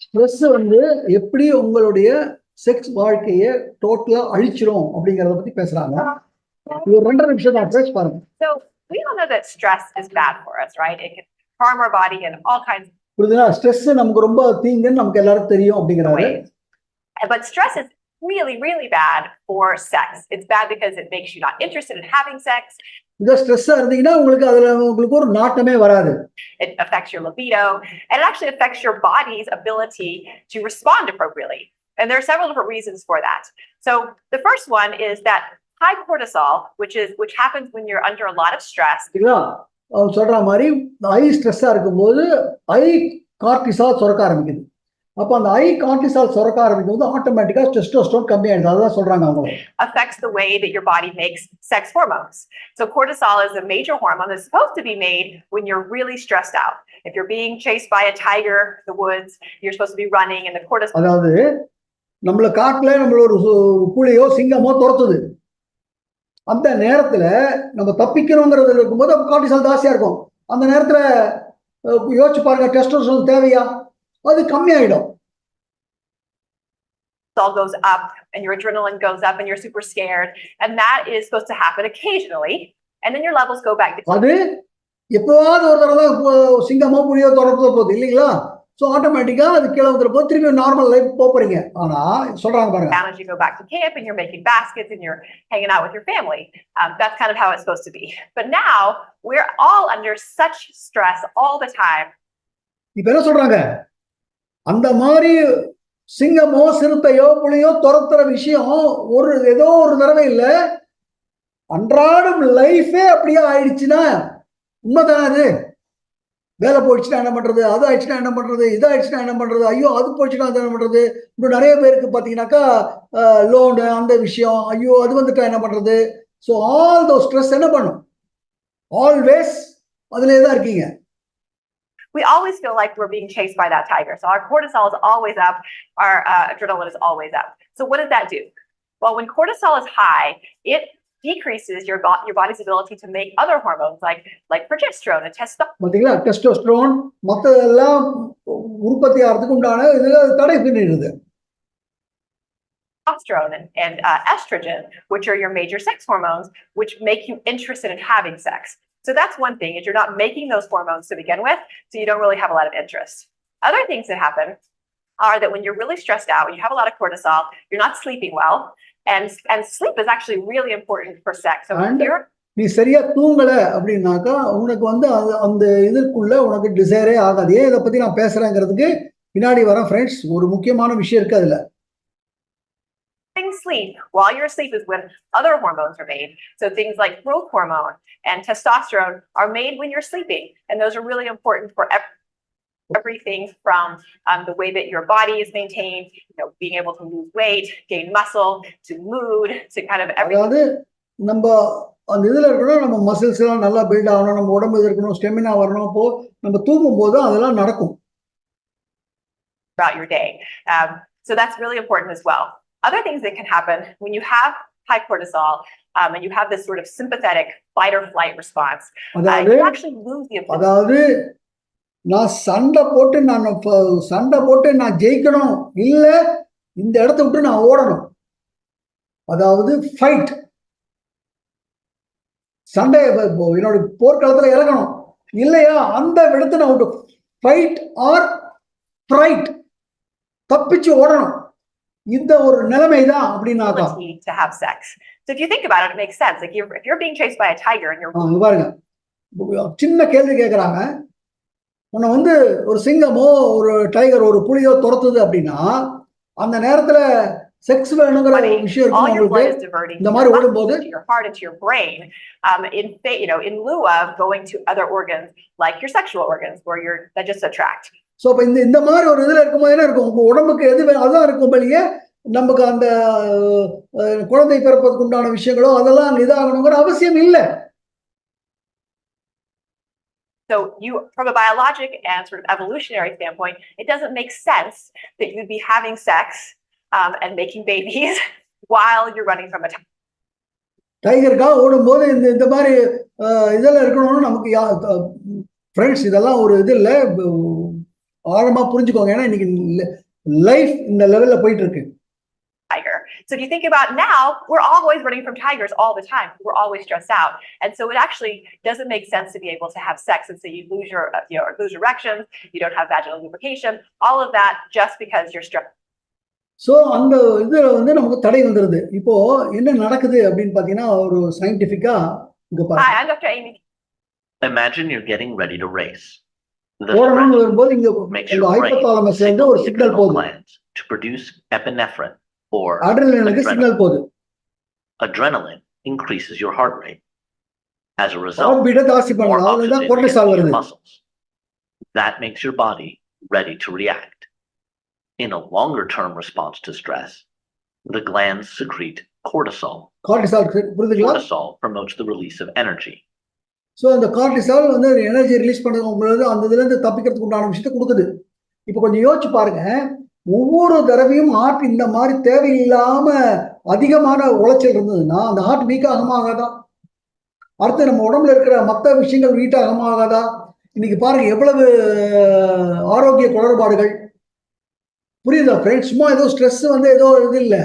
ஸ்ட்ரெஸ் வந்து எப்படி உங்களுடைய செக்ஸ் வாழ்க்கையை டோட்டலா அழிச்சிரும் அப்படிங்கறத பத்தி பேசுறாங்க. ஒரு 2.5 நிமிஷம் தான் பேச பாருங்க. So we all know that stress is bad for us, right? It can harm our body in all kinds of புரியுதுங்களா? ஸ்ட்ரெஸ் நமக்கு ரொம்ப தீங்குன்னு நமக்கு எல்லாரும் தெரியும் அப்படிங்கிறாரு. ways. But stress is really, really bad for sex. It's bad because it makes you not interested in having sex. இத ஸ்ட்ரெஸ்ஸா இருந்தீங்கன்னா உங்களுக்கு ஒரு நாட்டமே வராது. It affects your libido, and it actually affects your body's ability to respond appropriately. And there are several different reasons for that. So the first one is that high cortisol, which happens when you're under a lot of stress. அவங்க சொல்ற மாதிரி high ஸ்ட்ரெஸ்ஸா இருக்கும்போது high cortisol சுரக்க ஆரம்பிக்குது. அப்ப அந்த high cortisol சுரக்க ஆரம்பிக்கும் போது ஆட்டோமேட்டிக்கா டெஸ்டோஸ்டெரான் கம்மி ஆயிடுது. அதான் சொல்றாங்க அவங்க. Affects the way that your body makes sex hormones. So cortisol is a major hormone that's supposed to be made when you're really stressed out. If you're being chased by a tiger in the woods, you're supposed to be running, and the cortisol. அதாவது நம்மள காட்டுல நம்மள ஒரு புலியோ சிங்கமோ துரத்துது, அந்த நேரத்துல நம்ம தப்பிக்கணுங்கிறது இருக்கும்போது அப்ப கார்டிசால் ஜாஸ்தியா இருக்கும். அந்த நேரத்துல யோசிச்சு பாருங்க, டெஸ்டோஸ்டெரான் தேவையா? அது கம்மி ஆயிடும். All goes up and your adrenaline goes up and you're super scared, and that is supposed to happen occasionally, and then your levels go back to. அது எப்பவாவது ஒரு தடவை சிங்கமோ புலியோ துரத்த போகுது இல்லைங்களா? ஸோ ஆட்டோமேட்டிக்கா அது கீழே வந்துற போது திரும்பி நார்மல் லைஃப் போறீங்க. ஆனா சொல்றாங்க பாருங்க, as you go back to camp and you're making baskets and you're hanging out with your family. That's kind of how it's supposed to be. But now we're all under such stress all the time. இப்ப என்ன சொல்றாங்க, அந்த மாதிரி சிங்கமோ சிறுத்தையோ புலியோ துரத்துற விஷயம் ஏதோ ஒரு தடவை இல்ல, அன்றாடம் லைஃபே அப்படியே ஆயிடுச்சுன்னா உண்மைதானே? அது வேலை போயிடுச்சுன்னா என்ன பண்றது, அது ஆயிடுச்சுன்னா என்ன பண்றது, இது ஆயிடுச்சுன்னா என்ன பண்றது, ஐயோ அது போயிடுச்சுன்னா அது என்ன பண்றது. இப்படி நிறைய பேருக்கு பாத்தீங்கன்னாக்கா லோனு அந்த விஷயம், ஐயோ அது வந்துட்டா என்ன பண்றது. ஸோ ஆல் தோ ஸ்ட்ரெஸ் என்ன பண்ணும், ஆல்வேஸ் அதுலேயே தான் இருக்கீங்க. We always feel like we're being chased by that tiger. So our cortisol is always up, our adrenaline is always up. So what does that do? Well, when cortisol is high, it decreases your body's ability to make other hormones like progesterone and testosterone. பாத்தீங்களா, testosterone மத்ததெல்லாம் உற்பத்தி ஆகிறதுக்கு உண்டான இதுல தடை பண்ணிடுது. And estrogen, which are your major sex hormones, which make you interested in having sex. So that's one thing, is you're not making those hormones to begin with, so you don't really have a lot of interest. Other things that happen are that when you're really stressed out, when you have a lot of cortisol, you're not sleeping well, and sleep is actually really important for sex. So நீ சரியா தூங்கல அப்படின்னாக்கா உனக்கு வந்து அந்த இதற்குள்ள உனக்கு டிசைரே ஆகாது. ஏன் இதை பத்தி நான் பேசுறேங்கிறதுக்கு பின்னாடி வரேன் ஃப்ரெண்ட்ஸ். ஒரு முக்கியமான விஷயம் இருக்கு அதுல. Sleep while you're asleep is when other hormones are made. So things like growth hormone and testosterone are made when you're sleeping, and those are really important for everything from the way that your body is maintained, being able to lose weight, gain muscle, to mood, to kind of everything. அதாவது நம்ம அந்த இதுல இருக்கணும், நம்ம muscles எல்லாம் நல்லா build ஆகணும், நம்ம உடம்பு இருக்கணும், ஸ்டெமினா வரணும். அப்போ நம்ம தூங்கும் போது அதெல்லாம் நடக்கும் throughout your day. So that's really important as well. Other things that can happen when you have high cortisol and you have this sort of sympathetic fight or flight response, you actually lose the ability. அதாவது நான் சண்டை போட்டு நான் ஜெயிக்கணும், இல்ல இந்த இடத்த விட்டு நான் ஓடணும். அதாவது ஃபைட், சண்டை, என்னோட போர்க்களத்துல இறங்கணும், இல்லையா அந்த இடத்த நான் விட்டு ஃபைட் ஆர் ஃப்ரைட், தப்பிச்சு ஓடணும். இந்த ஒரு நிலைமை தான் அப்படின்னாக்கா. To have sex. So if you think about it, it makes sense. Like if you're being chased by a tiger and you're பாருங்க, சின்ன கேள்வி கேட்கறாங்க. உன்னை வந்து ஒரு சிங்கமோ ஒரு டைகர் ஒரு புலியோ துரத்துது அப்படின்னா அந்த நேரத்துல செக்ஸ் வேணுங்கிற விஷயம் இருக்கும் உங்களுக்கு. இந்த மாதிரி ஓடும்போது your heart into your brain, in lieu of going to other organs like your sexual organs where your digestive tract. So இப்போ இந்த மாதிரி ஒரு இதில் இருக்கும்போது என்ன இருக்கும், உங்கள் உடம்புக்கு எது அதுதான் இருக்கும். பலியே நமக்கு அந்த குழந்தை பிறப்பதற்கு உண்டான விஷயங்களோ அதெல்லாம் அங்கே இதாகணுங்கிற அவசியம் இல்லை. So you, from a biologic and sort of evolutionary standpoint, it doesn't make sense that you'd be having sex and making babies while you're running from a tiger. டைகருக்காக ஓடும்போது இந்த மாதிரி இதெல்லாம் இருக்கணும்னு நமக்கு ஃப்ரெண்ட்ஸ் இதெல்லாம் ஒரு இது இல்லை, ஆழமா புரிஞ்சுக்கோங்க. ஏன்னா இன்னைக்கு லைஃப் இந்த லெவல்ல போயிட்டு இருக்கு. Tiger. So if you think about now, we're always running from tigers all the time. We're always stressed out, and so it actually doesn't make sense to be able to have sex and so you lose your lose erections, you don't have vaginal lubrication, all of that just because you're stressed. So அந்த இதுல வந்து நமக்கு தடை வந்துருது. இப்போ என்ன நடக்குது அப்படின்னு பாத்தீங்கன்னா ஒரு சயின்டிபிக்கா இங்க பாருங்க. Hi, I'm Dr. Amy. Imagine you're getting ready to race. ஓடணும்னு வரும்போது இங்க ஹைபோதாலமஸ்ல இருந்து ஒரு சிக்னல் போகுது to produce epinephrine or அட்ரினலினுக்கு சிக்னல் போகுது. Adrenaline increases your heart rate. As a result, heart பீட்டை ஜாஸ்தி பண்ணுது. அதனால தான் கோர்ட்டிசால் வருது. That makes your body ready to react. In a longer term response to stress, the glands secrete cortisol. Cortisol promotes the release of energy. So அந்த cortisol வந்து energy release பண்ணுறது அந்த இதுலேருந்து தப்பிக்கிறதுக்கு உண்டான விஷயத்தை கொடுக்குது. இப்போ கொஞ்சம் யோசிச்சு பாருங்க, ஒவ்வொரு தடவையும் ஹார்ட் இந்த மாதிரி தேவையில்லாம அதிகமான உளைச்சல் இருந்ததுன்னா அந்த ஹார்ட் வீக் ஆகாதா? அடுத்து நம்ம உடம்புல இருக்கிற மற்ற விஷயங்கள் வீக் ஆகாதா? இன்னைக்கு பாருங்க எவ்வளவு ஆரோக்கிய குளறுபாடுகள். புரியுதா ஃப்ரெண்ட்ஸ்? சும்மா ஏதோ ஸ்ட்ரெஸ் வந்து ஏதோ இது இல்லை,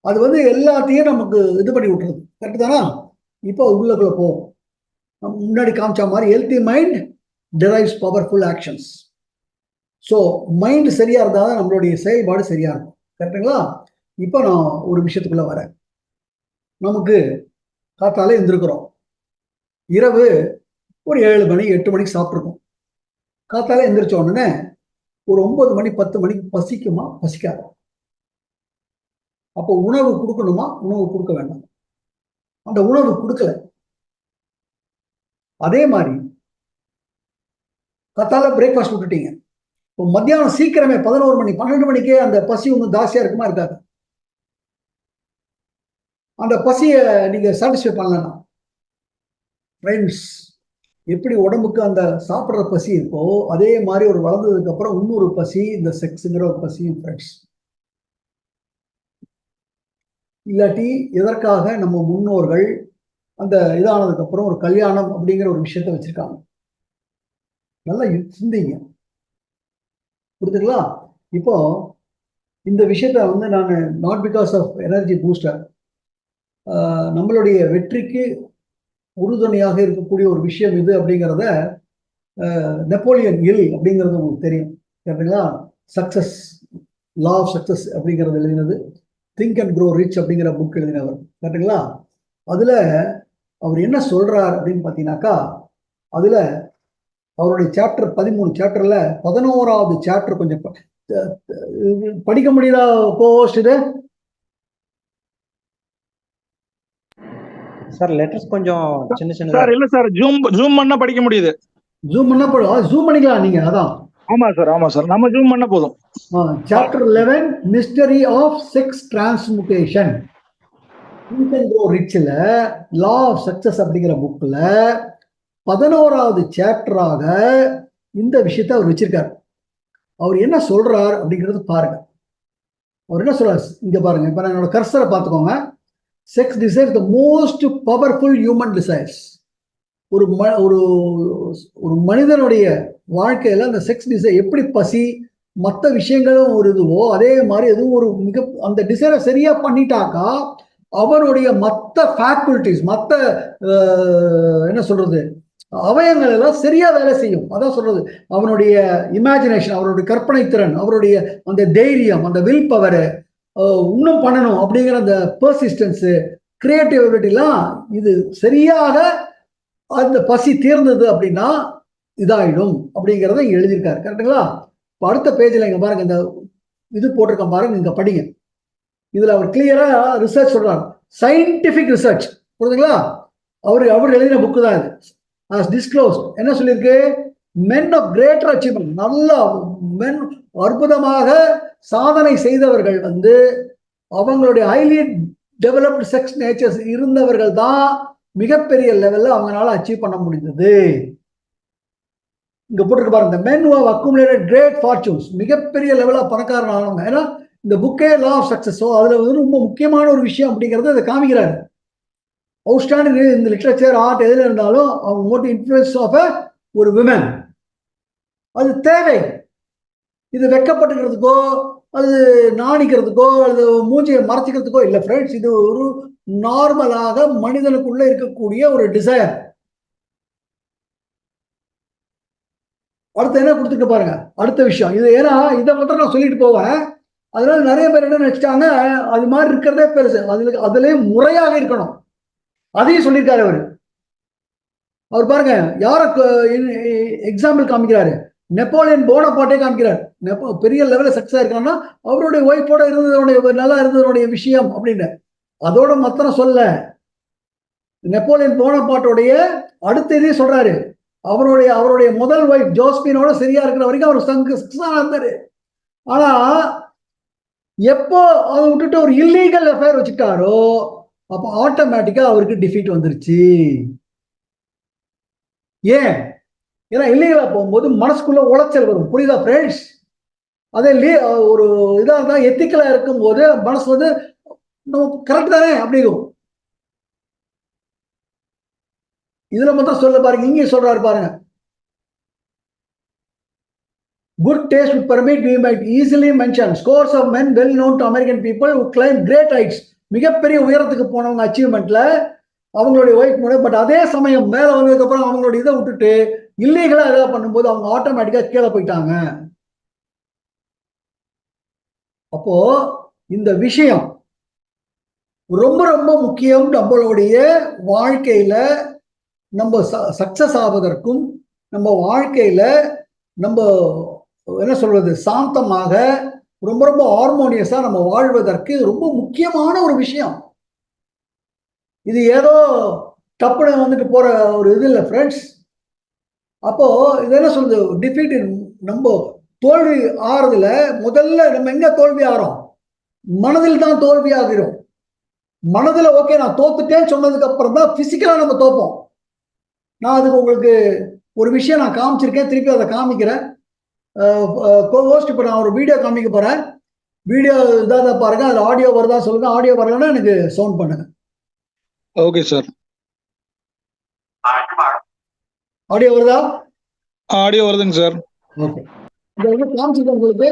அது வந்து எல்லாத்தையும் நமக்கு இது பண்ணி விட்டுருது. கரெக்டு தானா? இப்போ உள்ளக்குள்ள போவோம். முன்னாடி காமிச்ச மாதிரி healthy mind drives powerful actions. So mind சரியா இருந்தால் தான் நம்மளுடைய செயல்பாடு சரியா இருக்கும். கரெக்டுங்களா? இப்போ நான் ஒரு விஷயத்துக்குள்ள வரேன். நமக்கு காத்தாலே எழுந்திருக்கிறோம், இரவு ஒரு 7 மணி 8 மணிக்கு சாப்பிட்ருக்கோம். காத்தாலே எழுந்திரிச்ச உடனே ஒரு 9 மணி 10 மணிக்கு பசிக்குமா பசிக்காது? அப்போ உணவு கொடுக்கணுமா? உணவு கொடுக்க வேண்டாம். அந்த உணவு கொடுக்கல. அதே மாதிரி காத்தால பிரேக்ஃபாஸ்ட் விட்டுட்டீங்க, இப்போ மத்தியானம் சீக்கிரமே 11 மணி 12 மணிக்கே அந்த பசி ஒன்றும் ஜாஸ்தியா இருக்குமா இருக்காது? அந்த பசியை நீங்க சாட்டிஸ்ஃபை பண்ணலன்னா ஃப்ரெண்ட்ஸ், எப்படி உடம்புக்கு அந்த சாப்பிட்ற பசி இருக்கோ அதே மாதிரி ஒரு வளர்ந்ததுக்கு அப்புறம் இன்னொரு பசி, இந்த செக்ஸுங்கிற ஒரு பசியும் ஃப்ரெண்ட்ஸ். இல்லாட்டி எதற்காக நம்ம முன்னோர்கள் அந்த இதானதுக்கு அப்புறம் ஒரு கல்யாணம் அப்படிங்கிற ஒரு விஷயத்த வச்சிருக்காங்க? நல்லா சிந்திங்க, புரிஞ்சுங்களா? இப்போ இந்த விஷயத்த வந்து நான் not because of energy booster, நம்மளுடைய வெற்றிக்கு உறுதுணையாக இருக்கக்கூடிய ஒரு விஷயம் இது அப்படிங்கிறத நெப்போலியன் ஹில் அப்படிங்கிறது உங்களுக்கு தெரியும். கேட்டீங்களா? சக்சஸ், லா ஆஃப் சக்சஸ் அப்படிங்கிறது எழுதினது, திங்க் அண்ட் க்ரோ ரிச் அப்படிங்கிற புக் எழுதினவர். கேட்டீங்களா? அதுல அவர் என்ன சொல்றார் அப்படின்னு பார்த்தீங்கன்னாக்கா, அதுல அவருடைய சாப்டர் 13 சாப்டர்ல 11வது சாப்டர் கொஞ்சம் படிக்க முடியுதா கோஸ்ட்? இது சார் லெட்டர்ஸ் கொஞ்சம் சின்ன சின்ன சார். இல்ல சார், ஜூம் பண்ணா படிக்க முடியுது. ஜூம் பண்ணா ஜூம் பண்ணிக்கலாம் நீங்க. அதான். ஆமா சார், நம்ம ஜூம் பண்ணா போதும். Chapter 11 mystery of sex transmutation, think and grow ரிச்ல லா ஆஃப் சக்சஸ் அப்படிங்கிற புக்ல 11வது சாப்டராக இந்த விஷயத்தை அவர் வச்சிருக்காரு. அவர் என்ன சொல்றார் அப்படிங்கிறது பாருங்க. அவர் என்ன சொல்றாரு இங்க பாருங்க. இப்ப என்னோட கர்சரை பார்த்துக்கோங்க. Sex desires the most powerful human desires. ஒரு ஒரு மனிதனுடைய வாழ்க்கையில அந்த செக்ஸ் டிசைர் எப்படி பசி மற்ற விஷயங்களும் ஒரு இதுவோ அதே மாதிரி எதுவும் ஒரு அந்த டிசைரை சரியா பண்ணிட்டாக்கா அவருடைய மற்ற ஃபேக்கல்டிஸ் மற்ற என்ன சொல்றது அவயங்கள் எல்லாம் சரியா வேலை செய்யும். அதான் சொல்றது, அவனுடைய இமேஜினேஷன், அவருடைய கற்பனை திறன், அவருடைய அந்த தைரியம், அந்த வில் பவர், இன்னும் பண்ணணும் அப்படிங்கிற அந்த பெர்சிஸ்டன்ஸ், கிரியேட்டிவிட்டிலாம் இது சரியாக அந்த பசி தீர்ந்தது அப்படின்னா இதாயிடும் அப்படிங்கிறத எழுதியிருக்காரு. கரெக்டுங்களா? அடுத்த பேஜில் இங்க பாருங்க, இந்த இது போட்டிருக்கேன் பாருங்க, இங்க படிங்க. இதுல அவர் கிளியரா ரிசர்ச் சொல்றாரு, சயின்டிபிக் ரிசர்ச். புரியுதுங்களா? அவர் எழுதின புக்கு தான் இது. as disclosed என்ன சொல்லியிருக்கு? men of greater achievement, நல்ல மென், அற்புதமாக சாதனை செய்தவர்கள் அவங்களுடைய ஹைலி டெவலப்டு செக்ஸ் நேச்சர்ஸ் இருந்தவர்கள் தான் மிகப்பெரிய லெவல்ல அவங்களால அச்சீவ் பண்ண முடிந்தது. இங்க போட்டிருக்கு பாருங்க, the men who have accumulated great fortunes, மிகப்பெரிய லெவலா பணக்காரன் ஆனவங்க. ஏன்னா இந்த புக்கே லா ஆஃப் சக்சஸ், அதுல ரொம்ப முக்கியமான ஒரு விஷயம் அப்படிங்கறத அதை காமிக்கிறாரு. அவுட்ஸ்டாண்டிங் இந்த லிட்ரேச்சர் ஆர்ட் எதுல இருந்தாலும் அவங்க மோட்டிவ் இன்ஃப்ளூயன்ஸ் ஆஃப் ஒரு விமன் அது தேவை. இது வெக்கப்பட்டுக்கிறதுக்கோ அது நாணிக்கிறதுக்கோ அது மூஞ்சியை மறைச்சிக்கிறதுக்கோ இல்லை ஃப்ரெண்ட்ஸ். இது ஒரு நார்மலாக மனிதனுக்குள்ள இருக்கக்கூடிய ஒரு டிசைர். அடுத்து என்ன கொடுத்துட்டு பாருங்க, அடுத்த விஷயம் இது. ஏன்னா இதை மட்டும் நான் சொல்லிட்டு போவேன், அதனால நிறைய பேர் என்ன நினைச்சிட்டாங்க அது மாதிரி இருக்கிறதே பெருசு, அதுலயே முறையாக இருக்கணும். அதையும் சொல்லியிருக்காரு அவர் பாருங்க, யார எக்ஸாம்பிள் காமிக்கிறாரு, நெப்போலியன் போனபார்ட்டே காமிக்கிறார். பெரிய லெவலில் சக்சஸ் இருக்கான்னா அவருடைய ஒய்ஃபோட இருந்ததோடைய நல்லா இருந்ததோடைய விஷயம் அப்படின்னு. அதோட மாத்திரம் சொல்ல, நெப்போலியன் போனபார்ட்டோடைய அடுத்த இதையும் சொல்றாரு, அவருடைய முதல் ஒய்ஃப் ஜோஸ்பினோட சரியா இருக்கிற வரைக்கும் அவர் சக்சஸா இருந்தாரு. ஆனா எப்போ அதை விட்டுட்டு ஒரு இல்லீகல் அஃபேர் வச்சுட்டாரோ அப்போ ஆட்டோமேட்டிக்கா அவருக்கு டிஃபீட் வந்துருச்சு. ஏன்? ஏன்னா இல்லீகலா போகும்போது மனசுக்குள்ள உளைச்சல் வரும். புரியுதா ஃப்ரெண்ட்ஸ்? அதே ஒரு இதா இருந்தா எத்திக்கலா இருக்கும் போது மனசு கரெக்ட் தானே அப்படிங்கும். இதுல மட்டும் சொல்ல பாருங்க, இங்கே சொல்றாரு பாருங்க, good taste would permit we might easily mention scores of men well known to American people who climb great heights. மிகப்பெரிய உயரத்துக்கு போனவங்க அச்சீவ்மெண்ட்ல அவங்களுடைய ஒய்ஃப் கூட. பட் அதே சமயம் மேல வந்ததுக்கு அப்புறம் அவங்களுடைய இதை விட்டுட்டு இல்லீகலா ஏதாவது பண்ணும்போது அவங்க ஆட்டோமேட்டிக்கா கீழே போயிட்டாங்க. அப்போ இந்த விஷயம் ரொம்ப ரொம்ப முக்கியம். நம்மளுடைய வாழ்க்கையில நம்ம சக்சஸ் ஆவதற்கும் நம்ம வாழ்க்கையில நம்ம என்ன சொல்றது சாந்தமாக ரொம்ப ரொம்ப ஹார்மோனியஸா நம்ம வாழ்வதற்கு ரொம்ப முக்கியமான ஒரு விஷயம். இது ஏதோ டப்புன்னு போற ஒரு இது இல்லை ஃப்ரெண்ட்ஸ். அப்போ இது என்ன சொல்றது, டிஃபீட், நம்ம தோல்வி ஆறதுல முதல்ல நம்ம எங்க தோல்வி ஆகிறோம்? மனதில் தான் தோல்வி ஆகிறோம். மனதில் ஓகே நான் தோத்துட்டேன்னு சொன்னதுக்கு அப்புறம் தான் பிசிக்கலா நம்ம தோப்போம். நான் அதுக்கு உங்களுக்கு ஒரு விஷயம் நான் காமிச்சிருக்கேன், திருப்பி அதை காமிக்கிறேன். கோஹோஸ்ட் இப்போ நான் ஒரு வீடியோ காமிக்க போறேன். வீடியோ இதாக பாருங்க, அதுல ஆடியோ வருதா சொல்லுங்க. ஆடியோ வரலன்னா எனக்கு சவுண்ட் பண்ணுங்க. Okay sir. ஆடியோ வருதா? ஆடியோ வருதுங்க சார். ஓகே, இதை காமிச்சிருக்கேன் உங்களுக்கு.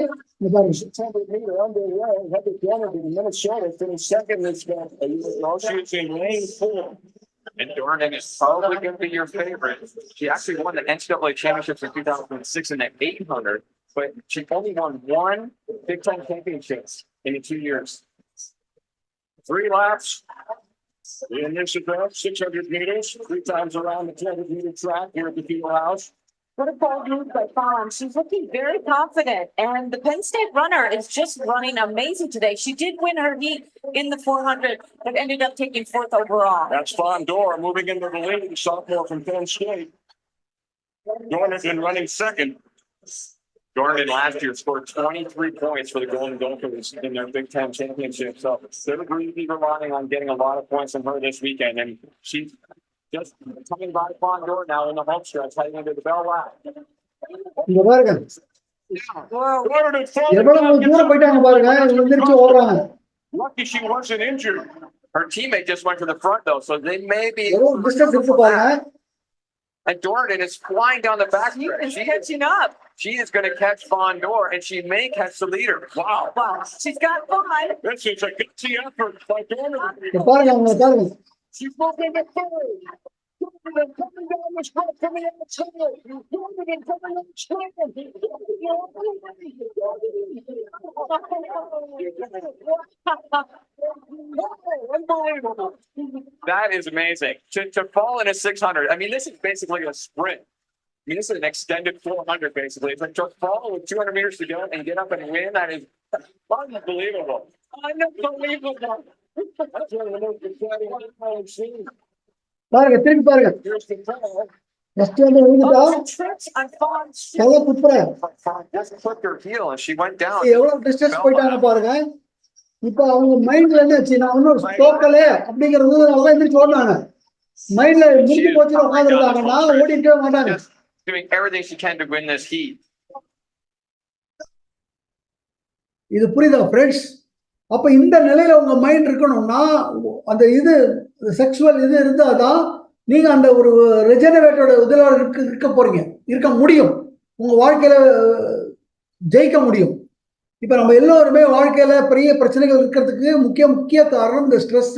And Dornan is probably going to be your favorite. She actually won the NCAA championships in 2006 in that 800, but she only won one Big Ten championships in 2 years. 3 laps. In this event, 600 meters, 3 times around the 200-meter track here at the field house. What a bold move by Fawn. She's looking very confident, and the Penn State runner is just running amazing today. She did win her heat in the 400, but ended up taking 4th overall. That's Fawn Dorr moving into the lead, sophomore from Penn State. Dornan been running second. Dornan last year scored 23 points for the Golden Gophers in their Big Ten championship. So they're going to be relying on getting a lot of points from her this weekend, and she's just coming by Fawn Dorr now in the home stretch, heading into the bell lap. இங்க பாருங்க எவ்வளவு தூரம் போயிட்டாங்க பாருங்க, எந்திரிச்சு ஓடுறாங்க. Lucky she wasn't injured. Her teammate just went to the front though, so they may be. Distance இருக்கு பாருங்க. and Dornan is flying down the back. She is catching up. She is going to catch Von Dor, and she may catch the leader. Wow. Wow, she's got five. This is a gutsy effort by Dornan. இப்ப பாருங்க அவங்க பாருங்க. She's moving the third. Dornan coming down the stretch from the outside. Dornan coming on the stretch. Unbelievable. That is amazing. To fall in a 600. I mean, this is basically a sprint. I mean, this is an extended 400, basically. It's like to fall with 200 meters to go and get up and win. That is unbelievable. Unbelievable. That's one of the most exciting I've seen. பாருங்க திருப்பி பாருங்க. Here's the ball. First வந்து விழுந்துட்டா Oh, trips on Fawn's shoe. கையில குப்புற Just clipped her heel and she went down. எவ்வளவு distance போயிட்டாங்க பாருங்க. இப்ப அவங்க மைண்ட்ல என்ன ஆச்சு, நான் இன்னொரு தோக்கலே அப்படிங்கிறது அவங்க எந்திரிச்சு ஓடினாங்க. மைண்ட்ல முடிஞ்சு போச்சு உட்காந்துருக்காங்க. நான் ஓடிட்டே மாட்டாங்க. Just doing everything she can to win this heat. இது புரியுதா ஃப்ரெண்ட்ஸ்? அப்ப இந்த நிலையில உங்க மைண்ட் இருக்கணும்னா அந்த இது செக்ஷுவல் இது இருந்தாதான் நீங்க அந்த ஒரு ரெஜெனரேட்டோட இதுல இருக்க போறீங்க, இருக்க முடியும், உங்க வாழ்க்கையில ஜெயிக்க முடியும். இப்ப நம்ம எல்லோருமே வாழ்க்கையில பெரிய பிரச்சனைகள் இருக்கிறதுக்கு முக்கிய காரணம் இந்த ஸ்ட்ரெஸ்.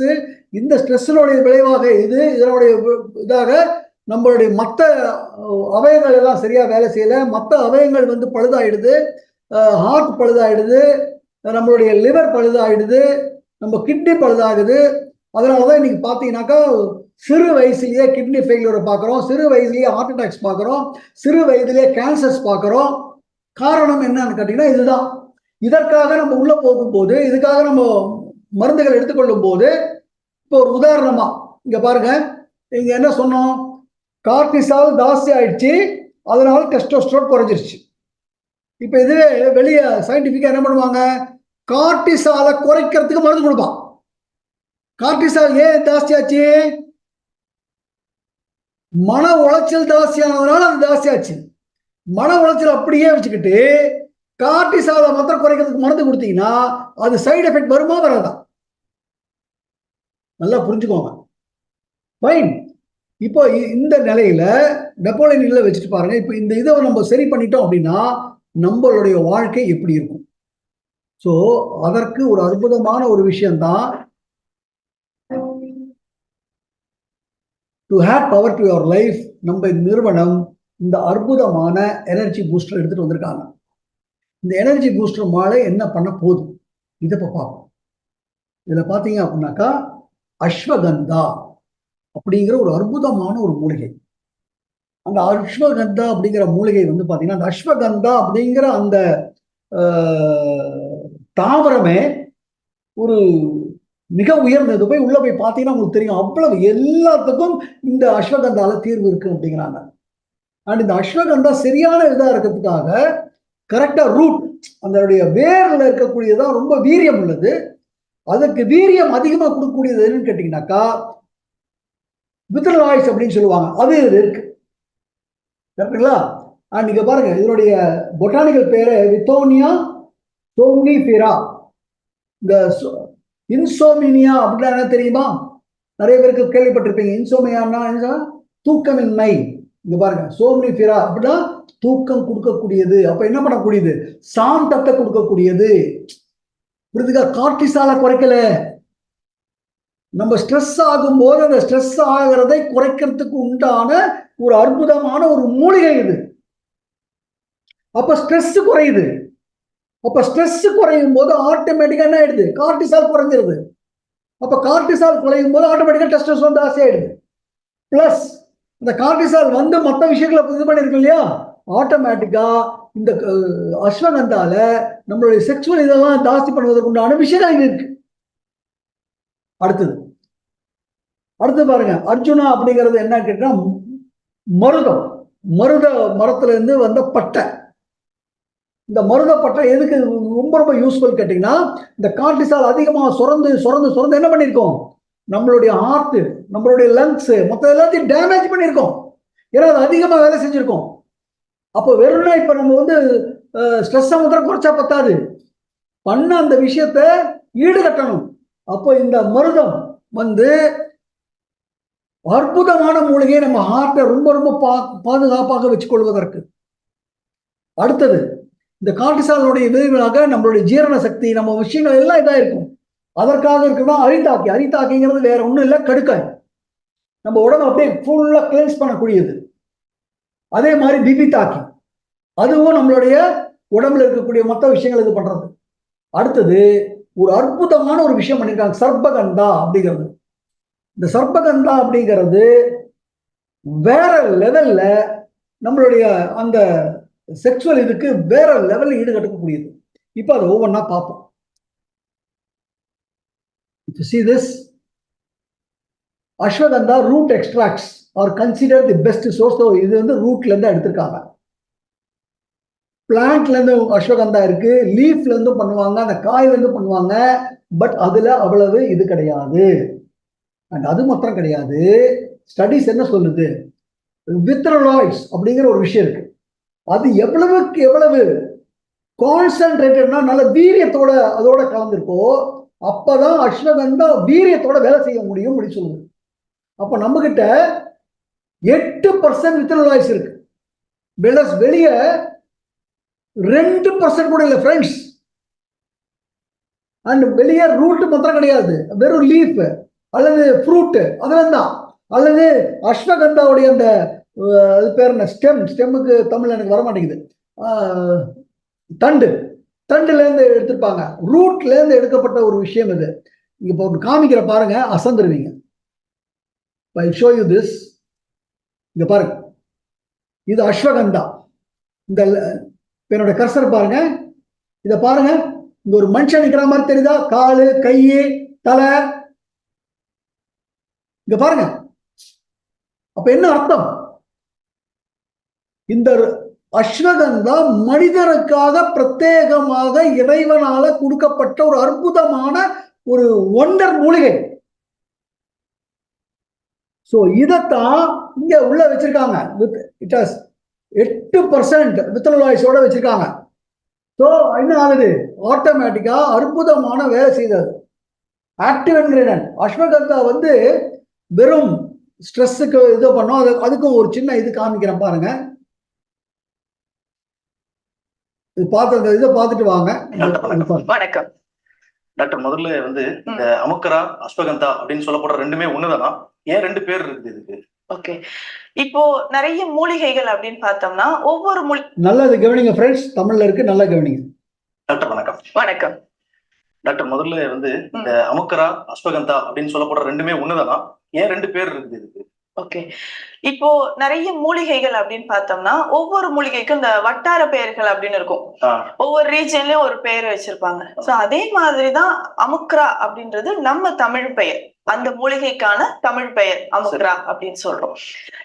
இந்த ஸ்ட்ரெஸ்ஸினுடைய விளைவாக இதனுடைய இதாக நம்மளுடைய மற்ற அவயங்கள் எல்லாம் சரியா வேலை செய்யல, மற்ற அவயங்கள் வந்து பழுதாயிடுது, ஹார்ட் பழுதாயிடுது, நம்மளுடைய லிவர் பழுதாயிடுது, நம்ம கிட்னி பழுதாகுது. அதனாலதான் இன்னைக்கு பாத்தீங்கன்னாக்கா சிறு வயசுலயே கிட்னி ஃபெயிலியரை பார்க்குறோம், சிறு வயசுலயே ஹார்ட் அட்டாக்ஸ் பார்க்குறோம், சிறு வயதிலேயே கேன்சர்ஸ் பார்க்குறோம். காரணம் என்னன்னு கேட்டீங்கன்னா இதுதான். இதற்காக நம்ம உள்ள போகும்போது, இதுக்காக நம்ம மருந்துகள் எடுத்துக்கொள்ளும் போது, இப்போ ஒரு உதாரணமா இங்க பாருங்க, இங்க என்ன சொன்னோம், கார்டிசால் ஜாஸ்தி ஆயிடுச்சு, அதனால டெஸ்டோஸ்டெரான் குறைஞ்சிருச்சு. இப்ப இதுவே வெளியே சயின்டிபிக்கா என்ன பண்ணுவாங்க, கார்டிசாலை குறைக்கிறதுக்கு மருந்து கொடுப்பான். கார்டிசால் ஏன் ஜாஸ்தி ஆச்சு, மன உளைச்சல் ஜாஸ்தியானதுனால அது ஜாஸ்தி ஆச்சு. மன உளைச்சல் அப்படியே வச்சுக்கிட்டு கார்டிசாலை மாத்திரம் குறைக்கிறதுக்கு மருந்து கொடுத்தீங்கன்னா அது சைடு எஃபெக்ட் வருமா வராதா? நல்லா புரிஞ்சுக்கோங்க. ஃபைன். இப்போ இந்த நிலையில நெப்போலியன் இல்ல வச்சுட்டு பாருங்க. இப்போ இந்த இதை நம்ம சரி பண்ணிட்டோம் அப்படின்னா நம்மளுடைய வாழ்க்கை எப்படி இருக்கும்? ஸோ அதற்கு ஒரு அற்புதமான ஒரு விஷயம்தான் to have power to your life. நம்ம நிறுவனம் இந்த அற்புதமான எனர்ஜி பூஸ்டர் எடுத்துட்டு வந்திருக்காங்க. இந்த எனர்ஜி பூஸ்டர் மாலை என்ன பண்ண போகுது இதை பார்ப்போம். இதுல பாத்தீங்க அப்படின்னாக்கா அஸ்வகந்தா அப்படிங்கிற ஒரு அற்புதமான ஒரு மூலிகை. அந்த அஸ்வகந்தா அப்படிங்கிற மூலிகை வந்து பாத்தீங்கன்னா, அந்த அஸ்வகந்தா அப்படிங்கிற அந்த தாவரமே ஒரு மிக உயர்ந்தது. போய் உள்ள போய் பார்த்தீங்கன்னா உங்களுக்கு தெரியும், அவ்வளவு எல்லாத்துக்கும் இந்த அஸ்வகந்தால தீர்வு இருக்கு அப்படிங்கிறாங்க. அண்ட் இந்த அஸ்வகந்தா சரியான இதா இருக்கிறதுக்காக கரெக்டா ரூட் அதனுடைய வேர்ல இருக்கக்கூடியதான் ரொம்ப வீரியம் உள்ளது. அதுக்கு வீரியம் அதிகமா கொடுக்கக்கூடியது என்னன்னு கேட்டீங்கன்னாக்கா வித்ரலாய்ஸ் அப்படின்னு சொல்லுவாங்க, அது இருக்கு. கரெக்டுங்களா? அண்ட் நீங்க பாருங்க, இதனுடைய பொட்டானிக்கல் பேரு வித்தோனியா சோம்னிஃபிரா. இந்த இன்சோமினியா அப்படின்னா என்ன தெரியுமா? நிறைய பேருக்கு கேள்விப்பட்டிருப்பீங்க. இன்சோமியான்னா தூக்கமின்மை. இங்க பாருங்க, சோம்னிஃபிரா அப்படின்னா தூக்கம் கொடுக்கக்கூடியது. அப்ப என்ன பண்ணக்கூடியது, சாந்தத்தை கொடுக்கக்கூடியது. புரியுதுக்கா? கார்டிசால குறைக்கல. நம்ம ஸ்ட்ரெஸ் ஆகும் போது அந்த ஸ்ட்ரெஸ் ஆகிறதை குறைக்கிறதுக்கு உண்டான ஒரு அற்புதமான ஒரு மூலிகை இது. அப்ப ஸ்ட்ரெஸ் குறையுது. அப்ப ஸ்ட்ரெஸ் குறையும் போது ஆட்டோமேட்டிக்கா என்ன ஆயிடுது, கார்டிசால் குறைஞ்சிருது. அப்ப கார்டிசால் குறையும் போது ஆட்டோமேட்டிக்கா டெஸ்டோஸ்டெரான் ஜாஸ்தி ஆயிடுது. பிளஸ் இந்த கார்டிசால் வந்து மற்ற விஷயங்களை இது பண்ணிருக்கு இல்லையா, ஆட்டோமேட்டிக்கா இந்த அஸ்வகந்தால நம்மளுடைய செக்ஷுவல் இதெல்லாம் ஜாஸ்தி பண்ணுவதற்கு உண்டான விஷயங்கள் இருக்கு. அடுத்தது பாருங்க, அர்ஜுனா அப்படிங்கிறது என்ன கேட்டா மருத மரத்துல இருந்து வந்த பட்டை. இந்த மருத பட்டை எதுக்கு ரொம்ப ரொம்ப யூஸ்ஃபுல் கேட்டீங்கன்னா, இந்த கார்டிசால் அதிகமா சுரந்து என்ன பண்ணிருக்கோம், நம்மளுடைய ஹார்ட், நம்மளுடைய லங்ஸ், மொத்த எல்லாத்தையும் டேமேஜ் பண்ணிருக்கோம். ஏன்னா அது அதிகமா வேலை செஞ்சிருக்கோம். அப்போ வெறும்னா இப்ப நம்ம வந்து ஸ்ட்ரெஸ் மாத்திரம் குறைச்சா பத்தாது, பண்ண அந்த விஷயத்த ஈடுகட்டணும். அப்போ இந்த மருதம் வந்து அற்புதமான மூலிகை நம்ம ஹார்ட்டை ரொம்ப ரொம்ப பாதுகாப்பாக வச்சுக்கொள்வதற்கு. அடுத்தது இந்த கார்டிசாலுடைய விளைவாக நம்மளுடைய ஜீரண சக்தி, நம்ம விஷயங்கள் எல்லாம் இதா இருக்கும். அதற்காக இருக்குன்னா அரிதாக்கி. அரிதாக்கிங்கிறது வேற ஒண்ணும் இல்லை, கடுக்காய். நம்ம உடம்பு அப்படியே ஃபுல்லா கிளென்ஸ் பண்ணக்கூடியது. அதே மாதிரி பிபிதாக்கி, அதுவும் நம்மளுடைய உடம்புல இருக்கக்கூடிய மொத்த விஷயங்கள் இது பண்றது. அடுத்தது ஒரு அற்புதமான ஒரு விஷயம் பண்ணியிருக்காங்க, சர்பகந்தா அப்படிங்கிறது. இந்த சர்பகந்தா அப்படிங்கிறது வேற லெவல்ல நம்மளுடைய அந்த செக்ஷுவல் இதுக்கு வேற லெவல்ல ஈடுகட்டக்கூடியது. இப்ப அதை ஒவ்வொன்றா பார்ப்போம். See this, Ashwagandha root extracts are consider the best source. இது வந்து ரூட்ல இருந்து எடுத்திருக்காங்க. பிளான்ட்ல இருந்து அஸ்வகந்தா இருக்கு, லீஃப்ல இருந்து பண்ணுவாங்க, அந்த காயில இருந்து பண்ணுவாங்க. பட் அதுல அவ்வளவு இது கிடையாது. அண்ட் அது மாத்திரம் கிடையாது, ஸ்டடிஸ் என்ன சொல்லுது, வித்ரலாய்ட்ஸ் அப்படிங்கிற ஒரு விஷயம் இருக்கு. அது எவ்வளவுக்கு எவ்வளவு கான்சென்ட்ரேட்டட்னா நல்ல வீரியத்தோட அதோட கலந்துருக்கோ அப்பதான் அஸ்வகந்தா வீரியத்தோட வேலை செய்ய முடியும் அப்படின்னு சொல்லுது. அப்ப நம்ம கிட்ட 8% வித்ரலாய்ட்ஸ் இருக்கு. வெளியே 2% கூட இல்லை ஃப்ரெண்ட்ஸ். அண்ட் வெளியே ரூட் மாத்திரம் கிடையாது, வெறும் லீஃப் அல்லது ஃப்ரூட் அதெல்லாம் தான். அல்லது அஸ்வகந்தாவுடைய அந்த அது பேர் என்ன, ஸ்டெம்முக்கு தமிழ் எனக்கு வரமாட்டேங்குது, தண்டுல இருந்து எடுத்திருப்பாங்க. ரூட்ல இருந்து எடுக்கப்பட்ட ஒரு விஷயம் இது. இங்க இப்போ காமிக்கிற பாருங்க, அசந்துருவீங்க. I show you this. இங்க பாருங்க, இது அஸ்வகந்தா. இந்த என்னோட கர்சர் பாருங்க, இத பாருங்க. இங்க ஒரு மனுஷன் நிக்கிற மாதிரி தெரியுதா? காலு, கை, தலை. இங்க பாருங்க. அப்ப என்ன அர்த்தம்? இந்த அஸ்வகந்தா மனிதனுக்காக பிரத்யேகமாக இறைவனால கொடுக்கப்பட்ட ஒரு அற்புதமான ஒரு ஒண்டர் மூலிகை. சோ இதத்தான் இங்க உள்ள வச்சிருக்காங்க. இட் ஹஸ் 8% வித்ரலாய்ட்ஸோட வச்சிருக்காங்க. ஸோ என்ன ஆகுது, ஆட்டோமேட்டிக்கா அற்புதமான வேலை செய்தது. ஆக்டிவ் இன்கிரிடியன்ட் அஸ்வகந்தா வந்து வெறும் ஸ்ட்ரெஸ்ஸுக்கு இது பண்ணோம். அதுக்கும் ஒரு சின்ன இது காமிக்கிறேன் பாருங்க. இது பார்த்து இதை பார்த்துட்டு வாங்க. வணக்கம் டாக்டர். முதல்ல வந்து இந்த அமுக்கரா அஸ்வகந்தா அப்படின்னு சொல்லப்படுற ரெண்டுமே ஒண்ணுதானா? ஏன் 2 பேர் இருக்குது இதுக்கு? ஓகே, இப்போ நிறைய மூலிகைகள் அப்படின்னு பார்த்தோம்னா ஒவ்வொரு நல்லது கவனிங்க ஃப்ரெண்ட்ஸ், தமிழ்ல இருக்கு, நல்லா கவனிங்க. டாக்டர் வணக்கம். வணக்கம் டாக்டர். முதல்ல வந்து இந்த அமுக்கரா அஸ்வகந்தா அப்படின்னு சொல்லப்படுற ரெண்டுமே ஒண்ணுதானா? ஏன் 2 பேர் இருக்குது இதுக்கு? ஓகே, இப்போ நிறைய மூலிகைகள் அப்படின்னு பார்த்தோம்னா ஒவ்வொரு மூலிகைக்கும் இந்த வட்டார பெயர்கள் அப்படின்னு இருக்கும். ஒவ்வொரு ரீஜன்லயும் ஒரு பெயர் வச்சிருப்பாங்க. சோ அதே மாதிரிதான் அமுக்ரா அப்படின்றது நம்ம தமிழ் பெயர். அந்த மூலிகைக்கான தமிழ் பெயர் அமுக்ரா அப்படின்னு சொல்றோம்.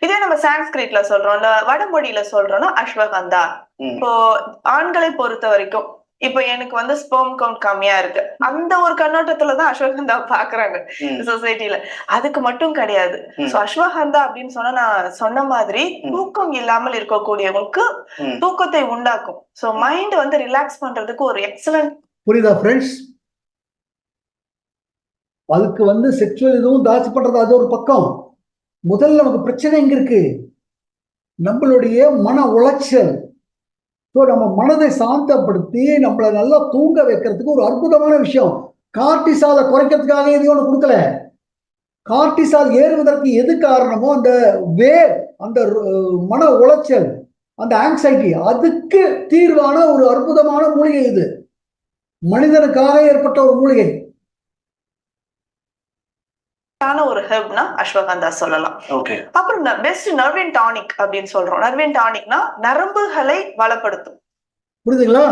இதே நம்ம சான்ஸ்கிரிட்ல சொல்றோம், இல்ல வடமொழியில சொல்றோம்னா அஸ்வகந்தா. இப்போ ஆண்களை பொறுத்த வரைக்கும் இப்ப எனக்கு வந்து ஸ்பெர்ம் கவுண்ட் கம்மியா இருக்கு, அந்த ஒரு கண்ணோட்டத்துலதான் அஸ்வகந்தா பாக்குறாங்க சொசைட்டில. அதுக்கு மட்டும் கிடையாது. சோ அஸ்வகந்தா அப்படின்னு சொன்னா நான் சொன்ன மாதிரி தூக்கம் இல்லாமல் இருக்கக்கூடியவங்களுக்கு தூக்கத்தை உண்டாக்கும். சோ மைண்ட் வந்து ரிலாக்ஸ் பண்றதுக்கு ஒரு எக்ஸலன்ட். புரியுதா ஃப்ரெண்ட்ஸ்? அதுக்கு வந்து செக்ஷுவல் இதுவும் தாசி பண்றது அது ஒரு பக்கம். முதல்ல நமக்கு பிரச்சனை எங்க இருக்கு, நம்மளுடைய மன உளைச்சல். ஸோ நம்ம மனதை சாந்தப்படுத்தி நம்மளை நல்லா தூங்க வைக்கிறதுக்கு ஒரு அற்புதமான விஷயம். கார்டிசாலை குறைக்கிறதுக்காக எதையும் ஒன்று கொடுக்கல. கார்டிசால் ஏறுவதற்கு எது காரணமோ அந்த அந்த மன உளைச்சல், அந்த ஆங்ஸைட்டி, அதுக்கு தீர்வான ஒரு அற்புதமான மூலிகை இது. மனிதனுக்காக ஏற்பட்ட ஒரு மூலிகை. ஒரு ஹெர்ப்னா அஸ்வகந்தா சொல்லலாம். அப்புறம் பெஸ்ட் நர்வின் டானிக் அப்படின்னு சொல்றோம். நர்வின் டானிக்னா நரம்புகளை வளப்படுத்தும். புரியுதுங்களா?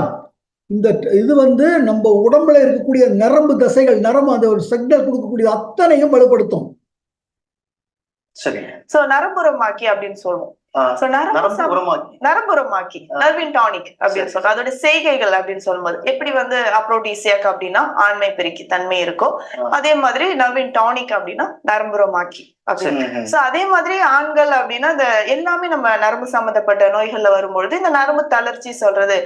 இந்த இது வந்து நம்ம உடம்புல இருக்கக்கூடிய நரம்பு தசைகள், நரம்பு அந்த ஒரு சிக்னல் கொடுக்கக்கூடிய அத்தனையும் வலுப்படுத்தும். சரி. சோ நரம்புரமாக்கி அப்படின்னு சொல்லுவோம். நரம்புரமாக்கி நர்வின் டானிக் அப்படின்னு சொல்றோம். அதோட செய்கைகள் அப்படின்னு சொல்லும்போது எப்படி வந்து அப்ரோடீசியாக் அப்படின்னா ஆண்மை பெருக்கி தன்மை இருக்கும், அதே மாதிரி நர்வின் டானிக் அப்படின்னா நரம்புரமாக்கி அப்படின்னு. சோ அதே மாதிரி ஆண்கள் அப்படின்னா இந்த எல்லாமே நம்ம நரம்பு சம்பந்தப்பட்ட நோய்கள்ல வரும்பொழுது இந்த நரம்பு தளர்ச்சி சொல்றது,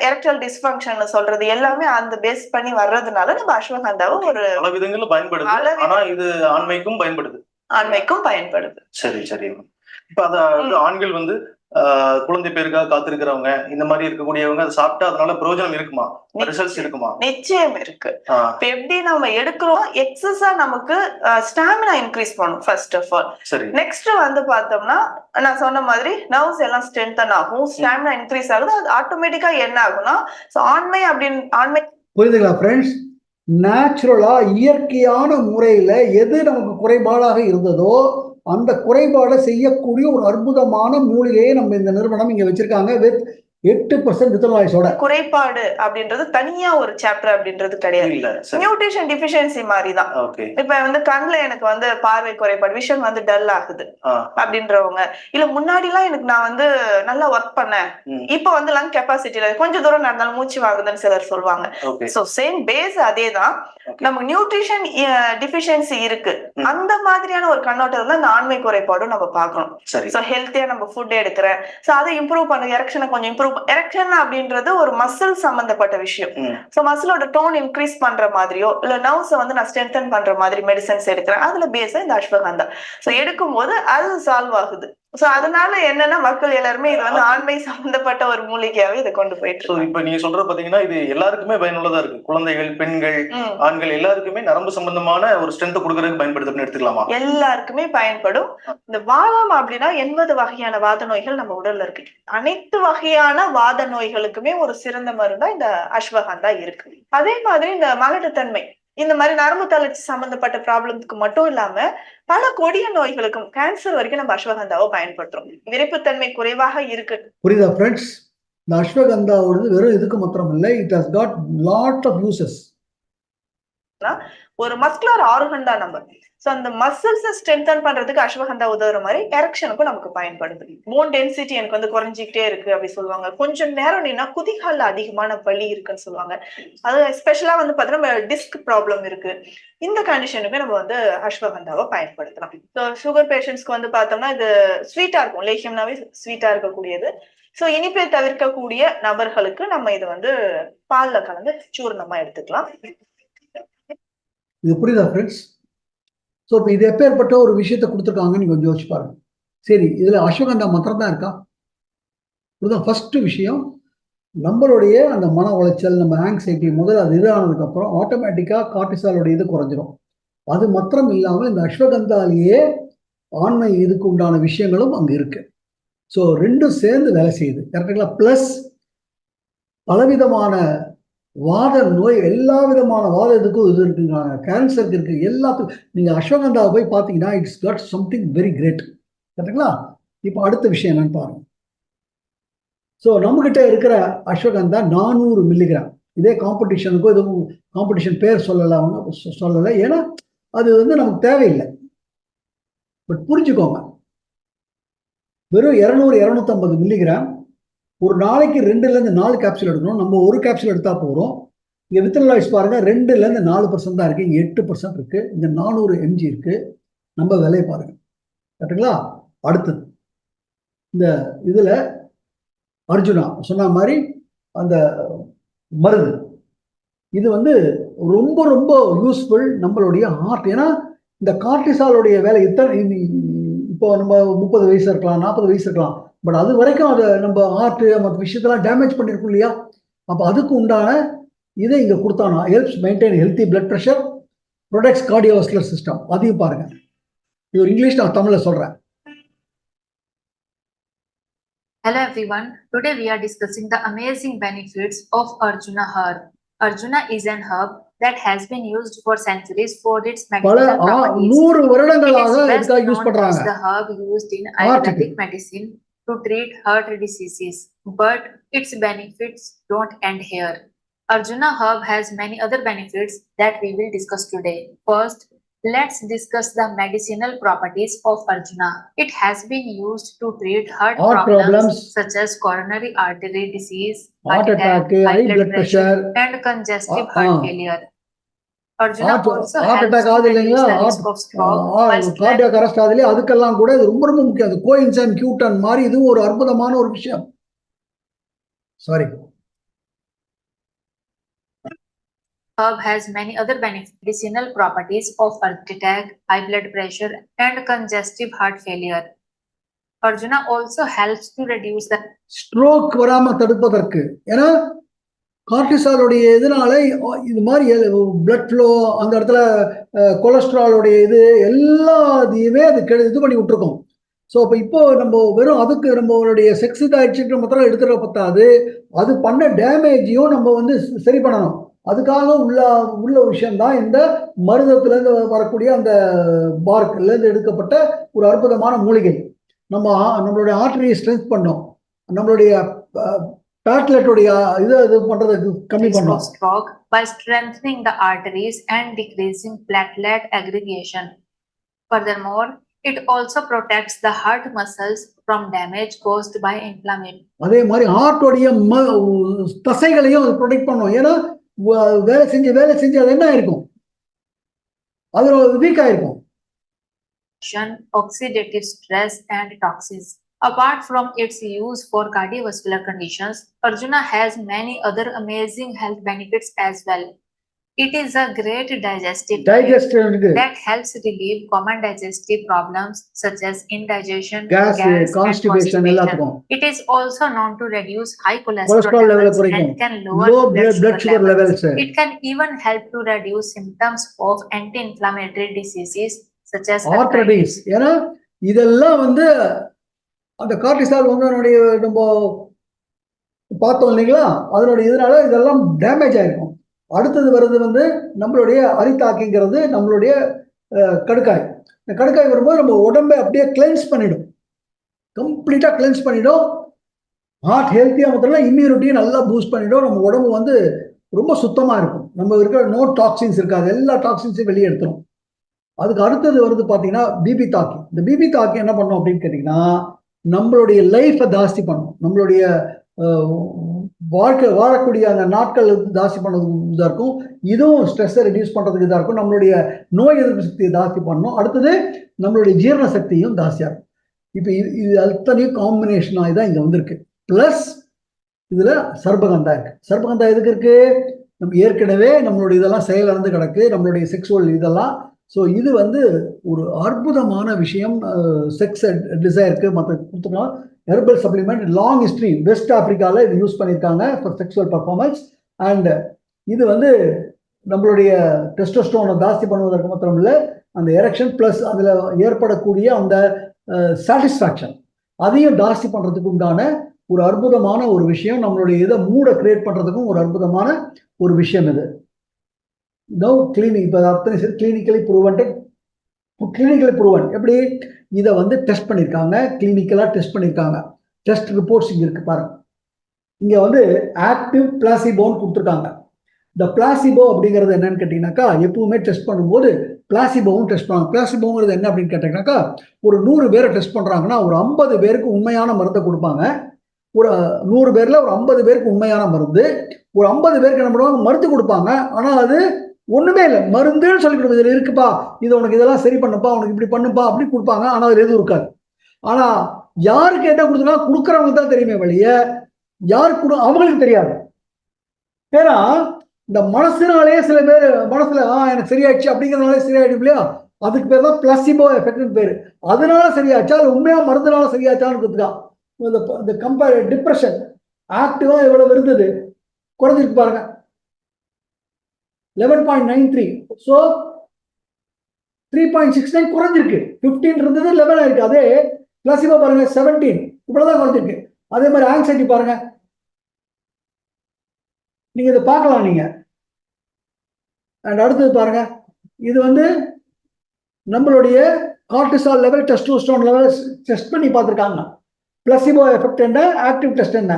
எரெக்டல் டிஸ்பங்க்ஷன் சொல்றது எல்லாமே அந்த பேஸ் பண்ணி வர்றதுனால நம்ம அஸ்வகந்தாவை ஒரு பல விதங்கள்ல பயன்படுது. ஆனா இது ஆண்மைக்கும் பயன்படுது. ஆண்மைக்கும் பயன்படுது. சரி சரி. இப்ப அத ஆண்கள் வந்து குழந்தை பேருக்காக காத்திருக்கிறவங்க இந்த மாதிரி இருக்கக்கூடியவங்க அதை சாப்பிட்டா அதனால பிரயோஜனம் இருக்குமா, ரிசல்ட்ஸ் இருக்குமா? நிச்சயம் இருக்கு. இப்ப எப்படி நம்ம எடுக்கிறோம், எக்ஸஸா நமக்கு ஸ்டாமினா இன்க்ரீஸ் பண்ணும் ஃபர்ஸ்ட் ஆஃப் ஆல். சரி. நெக்ஸ்ட் வந்து பார்த்தோம்னா நான் சொன்ன மாதிரி நர்வ்ஸ் எல்லாம் ஸ்ட்ரென்தன் ஆகும், ஸ்டாமினா இன்க்ரீஸ் ஆகுது. அது ஆட்டோமேட்டிக்கா என்ன ஆகும்னா ஆண்மை புரியுதுங்களா ஃப்ரெண்ட்ஸ்? நேச்சுரலா இயற்கையான முறையில எது நமக்கு குறைபாடாக இருந்ததோ அந்த குறைபாடை செய்யக்கூடிய ஒரு அற்புதமான மூலிகையை நம்ம இந்த நிறுவனம் இங்க வச்சிருக்காங்க வித் 8% வித்தனாய்ஸோட. குறைபாடு அப்படின்றது தனியா ஒரு சாப்டர் அப்படின்றது கிடையாது, நியூட்ரிஷன் டிஃபிஷியன்சி மாதிரி தான். இப்ப வந்து கண்ணுல எனக்கு வந்து பார்வை குறைபாடு, விஷன் வந்து டல் ஆகுது அப்படின்றவங்க, இல்ல முன்னாடி எல்லாம் எனக்கு நான் வந்து நல்லா ஒர்க் பண்ணேன், இப்ப வந்து லங் கெப்பாசிட்டில கொஞ்சம் தூரம் நடந்தாலும் மூச்சு வாங்குதுன்னு சிலர் சொல்லுவாங்க. சோ சேம் பேஸ் அதேதான். நமக்கு நியூட்ரிஷன் டிஃபிஷியன்சி இருக்கு, அந்த மாதிரியான ஒரு கண்ணோட்டத்துல இந்த ஆண்மை குறைபாடும் நம்ம பார்க்கணும். சோ ஹெல்த்தியா நம்ம ஃபுட் எடுக்கிறேன், சோ அதை இம்ப்ரூவ் பண்ண, எரெக்ஷனை கொஞ்சம் இம்ப்ரூவ். எரெக்ஷன் அப்படின்றது ஒரு மசில் சம்பந்தப்பட்ட விஷயம். சோ மசிலோட டோன் இன்க்ரீஸ் பண்ற மாதிரியோ இல்ல நர்வ்ஸ் வந்து நான் ஸ்ட்ரென்தன் பண்ற மாதிரி மெடிசன்ஸ் எடுக்கிறேன், அதுல பேஸா இந்த அஸ்வகந்தா. சோ எடுக்கும் போது அது சால்வ் ஆகுது. சோ அதனால என்னன்னா மக்கள் எல்லாருமே இது வந்து ஆண்மை சம்பந்தப்பட்ட ஒரு மூலிகையாவே இதை கொண்டு போயிட்டு இருக்கு. இப்ப நீங்க சொல்ற பாத்தீங்கன்னா இது எல்லாருக்குமே பயனுள்ளதா இருக்கு. குழந்தைகள், பெண்கள், ஆண்கள் எல்லாருக்குமே நரம்பு சம்பந்தமான ஒரு ஸ்ட்ரென்த் கொடுக்கறதுக்கு பயன்படுத்துன்னு எடுத்துக்கலாமா? எல்லாருக்குமே பயன்படும். இந்த வாதம் அப்படின்னா 80 வகையான வாத நோய்கள் நம்ம உடல்ல இருக்கு. அனைத்து வகையான வாத நோய்களுக்குமே ஒரு சிறந்த மருந்தா இந்த அஸ்வகந்தா இருக்கு. அதே மாதிரி இந்த மலட்டுத்தன்மை, இந்த மாதிரி நரம்பு தளர்ச்சி சம்பந்தப்பட்ட ப்ராப்ளம்க்கு மட்டும் இல்லாம பல கொடிய நோய்களுக்கும், கேன்சர் வரைக்கும் நம்ம அஸ்வகந்தாவை பயன்படுத்துறோம். விரைப்புத்தன்மை குறைவாக இருக்கு. புரியுதா ஃப்ரெண்ட்ஸ்? இந்த அஸ்வகந்தாவோட வெறும் இதுக்கு மாத்திரம் இல்லை, it has got lot of uses. ஒரு மஸ்குலர் ஆர்கன் தான் நம்ம. சோ அந்த மசில்ஸ் ஸ்ட்ரென்தன் பண்றதுக்கு அஸ்வகந்தா உதவுற மாதிரி எரெக்ஷனுக்கும் நமக்கு பயன்படுது. போன் டென்சிட்டி எனக்கு வந்து குறைஞ்சிக்கிட்டே இருக்கு அப்படி சொல்லுவாங்க. கொஞ்சம் நேரம் நின்னா குதிகால்ல அதிகமான வலி இருக்குன்னு சொல்லுவாங்க. அது எஸ்பெஷலா வந்து பாத்தீங்கன்னா டிஸ்க் ப்ராப்ளம் இருக்கு, இந்த கண்டிஷனுக்கு நம்ம வந்து அஸ்வகந்தாவை பயன்படுத்தலாம். ஸோ சுகர் பேஷண்ட்ஸ்க்கு வந்து பார்த்தோம்னா இது ஸ்வீட்டா இருக்கும், லேகியம்னாவே ஸ்வீட்டா இருக்கக்கூடியது. ஸோ இனிப்பை தவிர்க்கக்கூடிய நபர்களுக்கு நம்ம இது வந்து பால்ல கலந்து சூர்ணமா எடுத்துக்கலாம். இது புரியுதா ஃப்ரெண்ட்ஸ்? ஸோ இப்போ இது எப்பேற்பட்ட ஒரு விஷயத்த கொடுத்துருக்காங்கன்னு நீங்க கொஞ்சம் யோசிச்சு பாருங்க. சரி, இதுல அஸ்வகந்தா மாத்திரம் தான் இருக்கா? இதுதான் ஃபர்ஸ்ட் விஷயம். நம்மளுடைய அந்த மன உளைச்சல், நம்ம ஆங்ஸைட்டி முதல்ல அது இதானதுக்கு அப்புறம் ஆட்டோமேட்டிக்கா கார்டிசாலோட இது குறைஞ்சிரும். அது மாத்திரம் இல்லாமல் இந்த அஸ்வகந்தாலேயே ஆண்மை இதுக்கு உண்டான விஷயங்களும் அங்க இருக்கு. ஸோ ரெண்டும் சேர்ந்து வேலை செய்யுது, கரெக்டுங்களா? பிளஸ் பலவிதமான வாத நோய், எல்லா விதமான வாத இதுக்கும் இது இருக்குங்கிறாங்க, கேன்சருக்கு இருக்கு, எல்லாத்துக்கும். நீங்க அஸ்வகந்தாவை போய் பார்த்தீங்கன்னா it's got something very great, கரெக்டுங்களா? இப்போ அடுத்த விஷயம் என்னன்னு பாருங்க. ஸோ நம்மகிட்ட இருக்கிற அஸ்வகந்தா 400 மில்லிகிராம். இதே காம்படிஷனுக்கும் எதுவும் காம்படிஷன் பேர் சொல்லலை, ஏன்னா அது வந்து நமக்கு தேவையில்லை. பட் புரிஞ்சுக்கோங்க, வெறும் 200-250 மில்லிகிராம் ஒரு நாளைக்கு 2-4 கேப்சூல் எடுக்கணும். நம்ம ஒரு கேப்சூல் எடுத்தா போறோம். இங்க வித்தனலாய்ஸ் பாருங்க, 2-4% தான் இருக்கு, இங்க 8% இருக்கு, இங்க 400 mg இருக்கு. நம்ம விலையை பாருங்க, கரெக்டுங்களா? அடுத்தது இந்த இதுல அர்ஜுனா சொன்ன மாதிரி அந்த மருந்து இது வந்து ரொம்ப ரொம்ப யூஸ்ஃபுல் நம்மளுடைய ஹார்ட். ஏன்னா இந்த கார்டிசாலுடைய வேலை இப்போ நம்ம 30 வயசு இருக்கலாம், 40 வயசு இருக்கலாம், பட் அது வரைக்கும் அதை நம்ம ஹார்ட் மற்ற விஷயத்தெல்லாம் டேமேஜ் பண்ணிருக்கோம் இல்லையா? அப்போ அதுக்கு உண்டான இதை இங்க கொடுத்தானா helps maintain healthy blood pressure, protects cardiovascular system. அதையும் பாருங்க. இது ஒரு இங்கிலீஷ், நான் தமிழ்ல சொல்றேன். Hello everyone, today we are discussing the amazing benefits of Arjuna herb. Arjuna is an herb that has been used for centuries for its medicinal properties. 100 வருடங்களாக It is இதுக்கு best use known பண்றாங்க. as the herb used in Ayurvedic medicine to treat heart diseases, but its benefits don't end here. Arjuna herb has many other benefits that we will discuss today. First, let's discuss the medicinal properties of Arjuna. It has been used to treat heart problems such as coronary artery disease, heart attack, high blood pressure, and congestive heart failure. Arjuna also heart attack ஆகுது இல்லைங்களா, cardiac arrest ஆகுது, அதுக்கெல்லாம் கூட இது ரொம்ப ரொம்ப முக்கியம். அது கோஎன்சைம் Q10 மாதிரி இதுவும் ஒரு அற்புதமான ஒரு விஷயம். Sorry, herb has many other medicinal properties of heart attack, high blood pressure, and congestive heart failure. Arjuna also helps to reduce the stroke வராம தடுப்பதற்கு. ஏன்னா கார்டிசாலுடைய இதனால இது மாதிரி பிளட் ஃப்ளோ, அந்த இடத்துல கொலஸ்ட்ராலுடைய இது எல்லாத்தையுமே அது இது பண்ணி விட்டுருக்கோம். ஸோ இப்போ நம்ம வெறும் அதுக்கு நம்மளுடைய செக்ஸ் இதாகிடுச்சுன்ற மாத்திரம் எடுத்துகிற பத்தாது, அது பண்ண டேமேஜையும் நம்ம வந்து சரி பண்ணணும். அதுக்காக உள்ள விஷயம்தான் இந்த மருதத்துலேருந்து வரக்கூடிய அந்த பார்க்லேருந்து எடுக்கப்பட்ட ஒரு அற்புதமான மூலிகை. நம்மளுடைய ஆர்டரியை ஸ்ட்ரென்த் பண்ணோம், நம்மளுடைய பேட்லெட்டோடைய இது பண்றதுக்கு கம்மி பண்ணோம். stroke by strengthening the arteries and decreasing platelet aggregation. Furthermore, it also protects the heart muscles from damage caused by inflammation. அதே மாதிரி ஹார்ட்டோடைய தசைகளையும் அது ப்ரொடெக்ட் பண்ணும். ஏன்னா வேலை செஞ்சு அது என்ன ஆயிருக்கும், அது வீக் ஆயிருக்கும். Oxidative stress and toxins. Apart from its use for cardiovascular conditions, Arjuna has many other amazing health benefits as well. It is a great digestive that helps relieve common digestive problems such as indigestion, gas and constipation. It is also known to reduce high cholesterol levels and can lower blood sugar levels. It can even help to reduce symptoms of anti-inflammatory diseases such as arthritis. ஏன்னா இதெல்லாம் வந்து அந்த cortisol வந்து அதனுடைய நம்ம பார்த்தோம் இல்லைங்களா, அதனுடைய இதனால இதெல்லாம் டேமேஜ் ஆயிருக்கும். அடுத்தது வர்றது வந்து நம்மளுடைய அரித்தாக்கிங்கிறது நம்மளுடைய கடுக்காய். இந்த கடுக்காய் வரும்போது நம்ம உடம்பை அப்படியே கிளென்ஸ் பண்ணிடும், கம்ப்ளீட்டாக கிளென்ஸ் பண்ணிடும். ஹார்ட் ஹெல்த்தியாக மாத்திரம் இம்யூனிட்டியை நல்லா பூஸ்ட் பண்ணிடும். நம்ம உடம்பு வந்து ரொம்ப சுத்தமாக இருக்கும், நம்ம இருக்கிற நோ டாக்ஸின்ஸ் இருக்காது, எல்லா டாக்ஸின்ஸையும் வெளியே எடுத்துரும். அதுக்கு அடுத்தது வருது பார்த்தீங்கன்னா பிபி தாக்கி. இந்த பிபி தாக்கி என்ன பண்ணோம் அப்படின்னு கேட்டிங்கன்னா, நம்மளுடைய லைஃப்பை ஜாஸ்தி பண்ணும், நம்மளுடைய வாழக்கூடிய அந்த நாட்கள் ஜாஸ்தி பண்ணதுக்கு இதாக இருக்கும். இதுவும் ஸ்ட்ரெஸ்ஸை ரெடியூஸ் பண்ணுறதுக்கு இதாக இருக்கும். நம்மளுடைய நோய் எதிர்ப்பு சக்தியை ஜாஸ்தி பண்ணணும். அடுத்தது நம்மளுடைய ஜீரண சக்தியும் ஜாஸ்தியாக இருக்கும். இப்போ இது அத்தனையும் காம்பினேஷனாக தான் இங்கே வந்திருக்கு. ப்ளஸ் இதில் சர்பகந்தா இருக்கு. சர்பகந்தா எதுக்கு இருக்கு, நம்ம ஏற்கனவே நம்மளுடைய இதெல்லாம் செயலிழந்து கிடக்கு, நம்மளுடைய செக்ஸுவல் இதெல்லாம். ஸோ இது வந்து ஒரு அற்புதமான விஷயம். செக்ஸ் டிசைருக்கு மற்ற கொடுத்துருக்கோம். Herbal supplement, long history, west ஆப்பிரிக்காவில் இது யூஸ் பண்ணியிருக்காங்க ஃபார் செக்ஸுவல் பர்ஃபார்மன்ஸ். அண்ட் இது வந்து நம்மளுடைய டெஸ்டோஸ்டரோனை ஜாஸ்தி பண்ணுவதற்கு மாத்திரம் இல்லை, அந்த எரெக்ஷன் ப்ளஸ் அதில் ஏற்படக்கூடிய அந்த சாட்டிஸ்ஃபேக்ஷன் அதையும் ஜாஸ்தி பண்ணுறதுக்கு உண்டான ஒரு அற்புதமான ஒரு விஷயம். நம்மளுடைய இதை மூடை கிரியேட் பண்ணுறதுக்கும் ஒரு அற்புதமான ஒரு விஷயம் இது. நோ கிளினிக் இப்போ அத்தனை கிளினிக்கலி ப்ரூவன். எப்படி இதை வந்து டெஸ்ட் பண்ணியிருக்காங்க, கிளினிக்கலாக டெஸ்ட் பண்ணியிருக்காங்க. டெஸ்ட் ரிப்போர்ட்ஸ் இங்கே இருக்கு பாருங்க. இங்கே வந்து ஆக்டிவ் பிளாசிபோன்னு கொடுத்துருக்காங்க. இந்த பிளாசிபோ அப்படிங்கிறது என்னன்னு கேட்டிங்கனாக்கா, எப்பவுமே டெஸ்ட் பண்ணும்போது பிளாசிபோவும் டெஸ்ட் பண்ணுவாங்க. பிளாசிபோங்கிறது என்ன அப்படின்னு கேட்டிங்கனாக்கா, ஒரு 100 பேரை டெஸ்ட் பண்ணுறாங்கன்னா ஒரு 50 பேருக்கு உண்மையான மருந்தை கொடுப்பாங்க. ஒரு 100 பேரில் ஒரு 50 பேருக்கு உண்மையான மருந்து, ஒரு 50 பேருக்கு என்ன பண்ணுவாங்க, மருந்து கொடுப்பாங்க. ஆனால் அது ஒண்ணுமே இல்லை, மருந்துன்னு சொல்லி கொடுப்போம், இதில் இருக்குப்பா, இது உனக்கு இதெல்லாம் சரி பண்ணுப்பா, உனக்கு இப்படி பண்ணுப்பா அப்படி கொடுப்பாங்க. ஆனால் அதில் எதுவும் இருக்காது. ஆனால் யாருக்கு என்ன கொடுத்தனா கொடுக்குறவங்க தான் தெரியுமே வழிய யாருக்கு அவங்களுக்கு தெரியாது. ஏன்னா இந்த மனசுனாலே சில பேர் மனசுல எனக்கு சரியாயிடுச்சு அப்படிங்கிறதுனாலே சரியாயிடும் இல்லையா, அதுக்கு பேர் தான் பிளாசிபோ எஃபெக்ட்னு பேர். அதனால சரியாச்சா அது உண்மையா மருந்துனால சரியாச்சான்னு கொடுத்துக்கலாம். இந்த கம்பேர் டிப்ரெஷன் ஆக்டிவா எவ்வளவு இருந்தது, குறைஞ்சிருக்கு பாருங்க, 11.93. ஸோ 3.69 குறைஞ்சிருக்கு. 15 இருந்தது 11 ஆயிருக்கு. அதே பிளாசிபோ பாருங்க 17, இவ்வளவுதான் குறைஞ்சிருக்கு. அதே மாதிரி ஆங்ஸைட்டி பாருங்க, நீங்க இதை பார்க்கலாம் நீங்க. அண்ட் அடுத்தது பாருங்க, இது வந்து நம்மளுடைய cortisol level, testosterone level test பண்ணி பார்த்துருக்காங்க. பிளாசிபோ எஃபெக்ட் என்ன, ஆக்டிவ் டெஸ்ட் என்ன.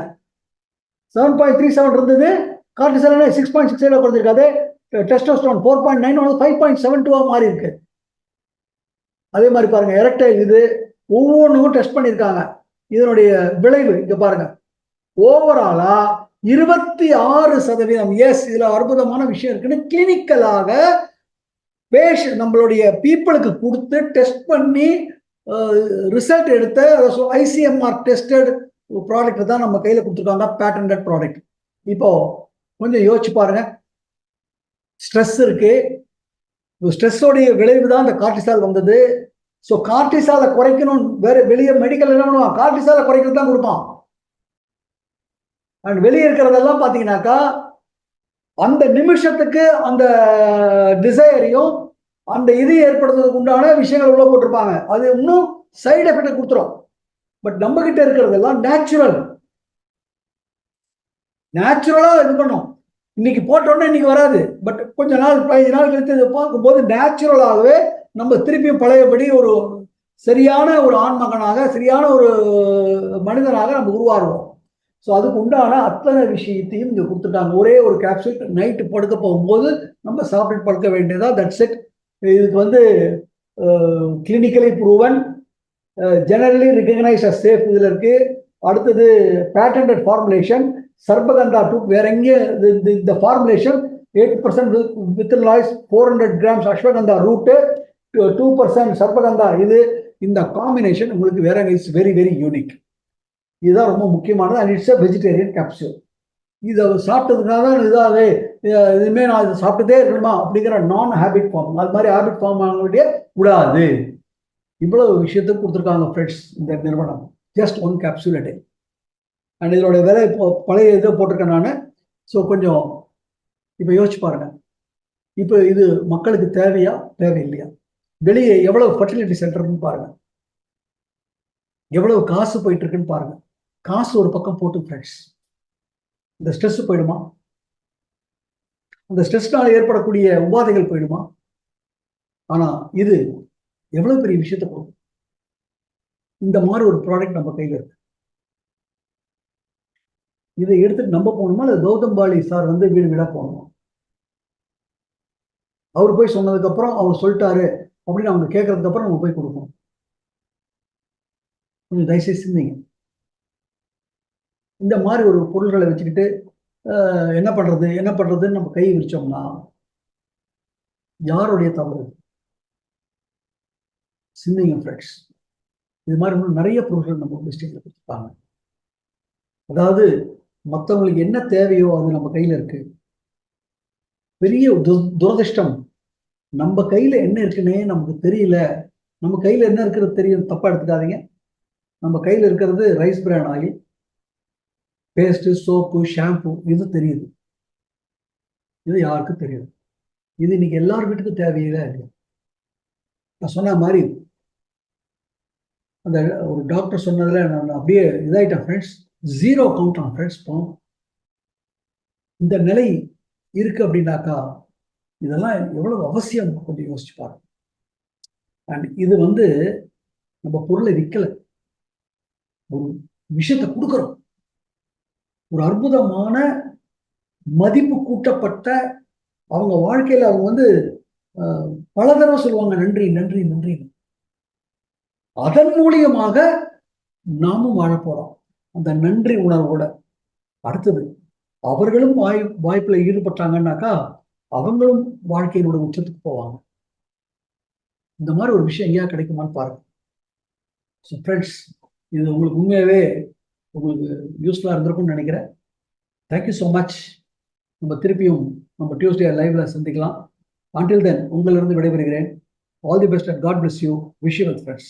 7.37 இருந்தது, கார்டிசால் 6.68 குறைஞ்சிருக்கு. அதே டெஸ்டோஸ்டரோன் 4.9 5.72 மாறி இருக்கு. அதே மாதிரி பாருங்க எரெக்டைல், இது ஒவ்வொன்றும் டெஸ்ட் பண்ணியிருக்காங்க. இதனுடைய விளைவு இங்க பாருங்க, ஓவராலா 26%. எஸ், இதுல அற்புதமான விஷயம் இருக்குன்னு கிளினிக்கலாக நம்மளுடைய பீப்புளுக்கு கொடுத்து டெஸ்ட் பண்ணி ரிசல்ட் எடுத்த ICMR டெஸ்டட் ப்ராடக்ட் தான் நம்ம கையில கொடுத்துருக்காங்க, பேட்டன்டட் ப்ராடக்ட். இப்போ கொஞ்சம் யோசிச்சு பாருங்க, ஸ்ட்ரெஸ் இருக்கு. ஸ்ட்ரெஸ்ஸோடைய விளைவு தான் இந்த கார்டிசால் வந்தது. ஸோ கார்டிசாலை குறைக்கணும், வேற வெளியே மெடிக்கல் என்ன பண்ணுவான், கார்டிசாலை குறைக்கிறது தான் கொடுப்பான். அண்ட் வெளியே இருக்கிறதெல்லாம் பார்த்தீங்கன்னாக்கா அந்த நிமிஷத்துக்கு அந்த டிசைரையும் அந்த இது ஏற்படுத்துறதுக்கு உண்டான விஷயங்கள் உள்ள போட்டிருப்பாங்க. அது இன்னும் சைடு எஃபெக்ட் கொடுத்துரும். பட் நம்ம கிட்ட இருக்கிறதெல்லாம் நேச்சுரலா இது பண்ணும். இன்னைக்கு போட்டோன்னே இன்னைக்கு வராது. பட் கொஞ்ச நாள் 15 நாள் கழித்து இதை பார்க்கும்போது நேச்சுரலாகவே நம்ம திருப்பியும் பழையபடி ஒரு சரியான ஒரு ஆண்மகனாக, சரியான ஒரு மனிதனாக நம்ம உருவாருவோம். ஸோ அதுக்கு உண்டான அத்தனை விஷயத்தையும் இங்கே கொடுத்துட்டாங்க. ஒரே ஒரு கேப்சூல் நைட்டு படுக்க போகும்போது நம்ம சாப்பிட்டு படுக்க வேண்டியதா, தட்ஸ் இட். இதுக்கு வந்து clinically proven, generally recognise as safe இதில் இருக்கு. அடுத்தது பேட்டன்டட் ஃபார்முலேஷன், சர்பகந்தா டூ. வேற எங்கே இந்த ஃபார்முலேஷன் 8% வித் லாய்ஸ், 400 grams அஸ்வகந்தா ரூட்டு, 2% சர்பகந்தா. இந்த காம்பினேஷன் உங்களுக்கு வேற இட்ஸ் வெரி வெரி யூனிக். இதுதான் ரொம்ப முக்கியமானது. And it's a vegetarian capsule. இதை சாப்பிட்டதுக்காக தான் இதாகவே இதுமே நான் இதை சாப்பிட்டுட்டே இருக்கணுமா அப்படிங்கிற நான் ஹேபிட் ஃபார்ம், அது மாதிரி ஹேபிட் ஃபார்ம் ஆகக்கூடிய கூடாது. இவ்வளவு விஷயத்துக்கு கொடுத்துருக்காங்க ஃப்ரெண்ட்ஸ் இந்த நிறுவனம். Just 1 capsule a day. And இதோட விலை இப்போ பழைய இதை போட்டிருக்கேன் நான். ஸோ கொஞ்சம் இப்போ யோசிச்சு பாருங்க, இப்போ இது மக்களுக்கு தேவையா தேவையில்லையா? வெளியே எவ்வளவு ஃபர்டிலிட்டி சென்டர்னு பாருங்க, எவ்வளவு காசு போயிட்டு இருக்குன்னு பாருங்க. காசு ஒரு பக்கம் போட்டு ஃப்ரெண்ட்ஸ், இந்த ஸ்ட்ரெஸ் போயிடுமா? அந்த ஸ்ட்ரெஸ்னால ஏற்படக்கூடிய உபாதைகள் போயிடுமா? ஆனா இது எவ்வளவு பெரிய விஷயத்தை கொடுக்கும். இந்த மாதிரி ஒரு ப்ராடக்ட் நம்ம கையில் இருக்கு. இதை எடுத்துட்டு நம்ம போகணுமா, இல்லை கௌதம்பாளி சார் வந்து வீடு வீடா போகணுமா? அவர் போய் சொன்னதுக்கு அப்புறம் அவர் சொல்லிட்டாரு அப்படின்னு அவங்க கேட்கறதுக்கு அப்புறம் நம்ம போய் கொடுக்கணும். கொஞ்சம் தயவுசெய்து சிந்திங்க. இந்த மாதிரி ஒரு பொருள்களை வச்சுக்கிட்டு என்ன பண்றதுன்னு நம்ம கை விரிச்சோம்னா யாருடைய தவறு? சிந்திங்க ஃப்ரெண்ட்ஸ். இது மாதிரி நிறைய பொருட்கள் நம்ம லிஸ்டிங்ல கொடுத்துருப்பாங்க. அதாவது மற்றவங்களுக்கு என்ன தேவையோ அது நம்ம கையில இருக்கு. பெரிய துரதிர்ஷ்டம், நம்ம கையில என்ன இருக்குன்னே நமக்கு தெரியல. நம்ம கையில என்ன இருக்கிறது தெரியும், தப்பா எடுத்துக்காதீங்க. நம்ம கையில இருக்கிறது rice bran oil, paste, soap, shampoo, இது தெரியுது. இது யாருக்கும் தெரியுது. இது இன்னைக்கு எல்லார் வீட்டுக்கும் தேவையில்லை. நான் சொன்ன மாதிரி அந்த ஒரு டாக்டர் சொன்னதுல நான் அப்படியே இதாயிட்டேன் ஃப்ரெண்ட்ஸ். 0 count on friends. இந்த நிலை இருக்கு அப்படின்னாக்கா இதெல்லாம் எவ்வளவு அவசியம் கொஞ்சம் யோசிச்சு பாருங்க. அண்ட் இது வந்து நம்ம பொருளை விற்கல, ஒரு விஷயத்தை கொடுக்குறோம். ஒரு அற்புதமான மதிப்பு கூட்டப்பட்ட அவங்க வாழ்க்கையில அவங்க வந்து பல தடவை சொல்லுவாங்க நன்றி நன்றி நன்றி. அதன் மூலியமாக நாமும் வாழ போறோம் அந்த நன்றி உணர்வோட. அடுத்தது அவர்களும் வாய்ப்புல ஈடுபட்டாங்கன்னாக்கா அவங்களும் வாழ்க்கையினோட உச்சத்துக்கு போவாங்க. இந்த மாதிரி ஒரு விஷயம் எங்கேயா கிடைக்குமான்னு பாருங்க. ஸோ ஃப்ரெண்ட்ஸ், இது உங்களுக்கு உண்மையாகவே உங்களுக்கு யூஸ்ஃபுல்லாக இருந்திருக்கும்னு நினைக்கிறேன். Thank you so much. நம்ம திருப்பியும் நம்ம டியூஸ்டே லைவ்ல சந்திக்கலாம். Until then, உங்களிலிருந்து விடைபெறுகிறேன். All the best and God bless you. Wish you well, friends.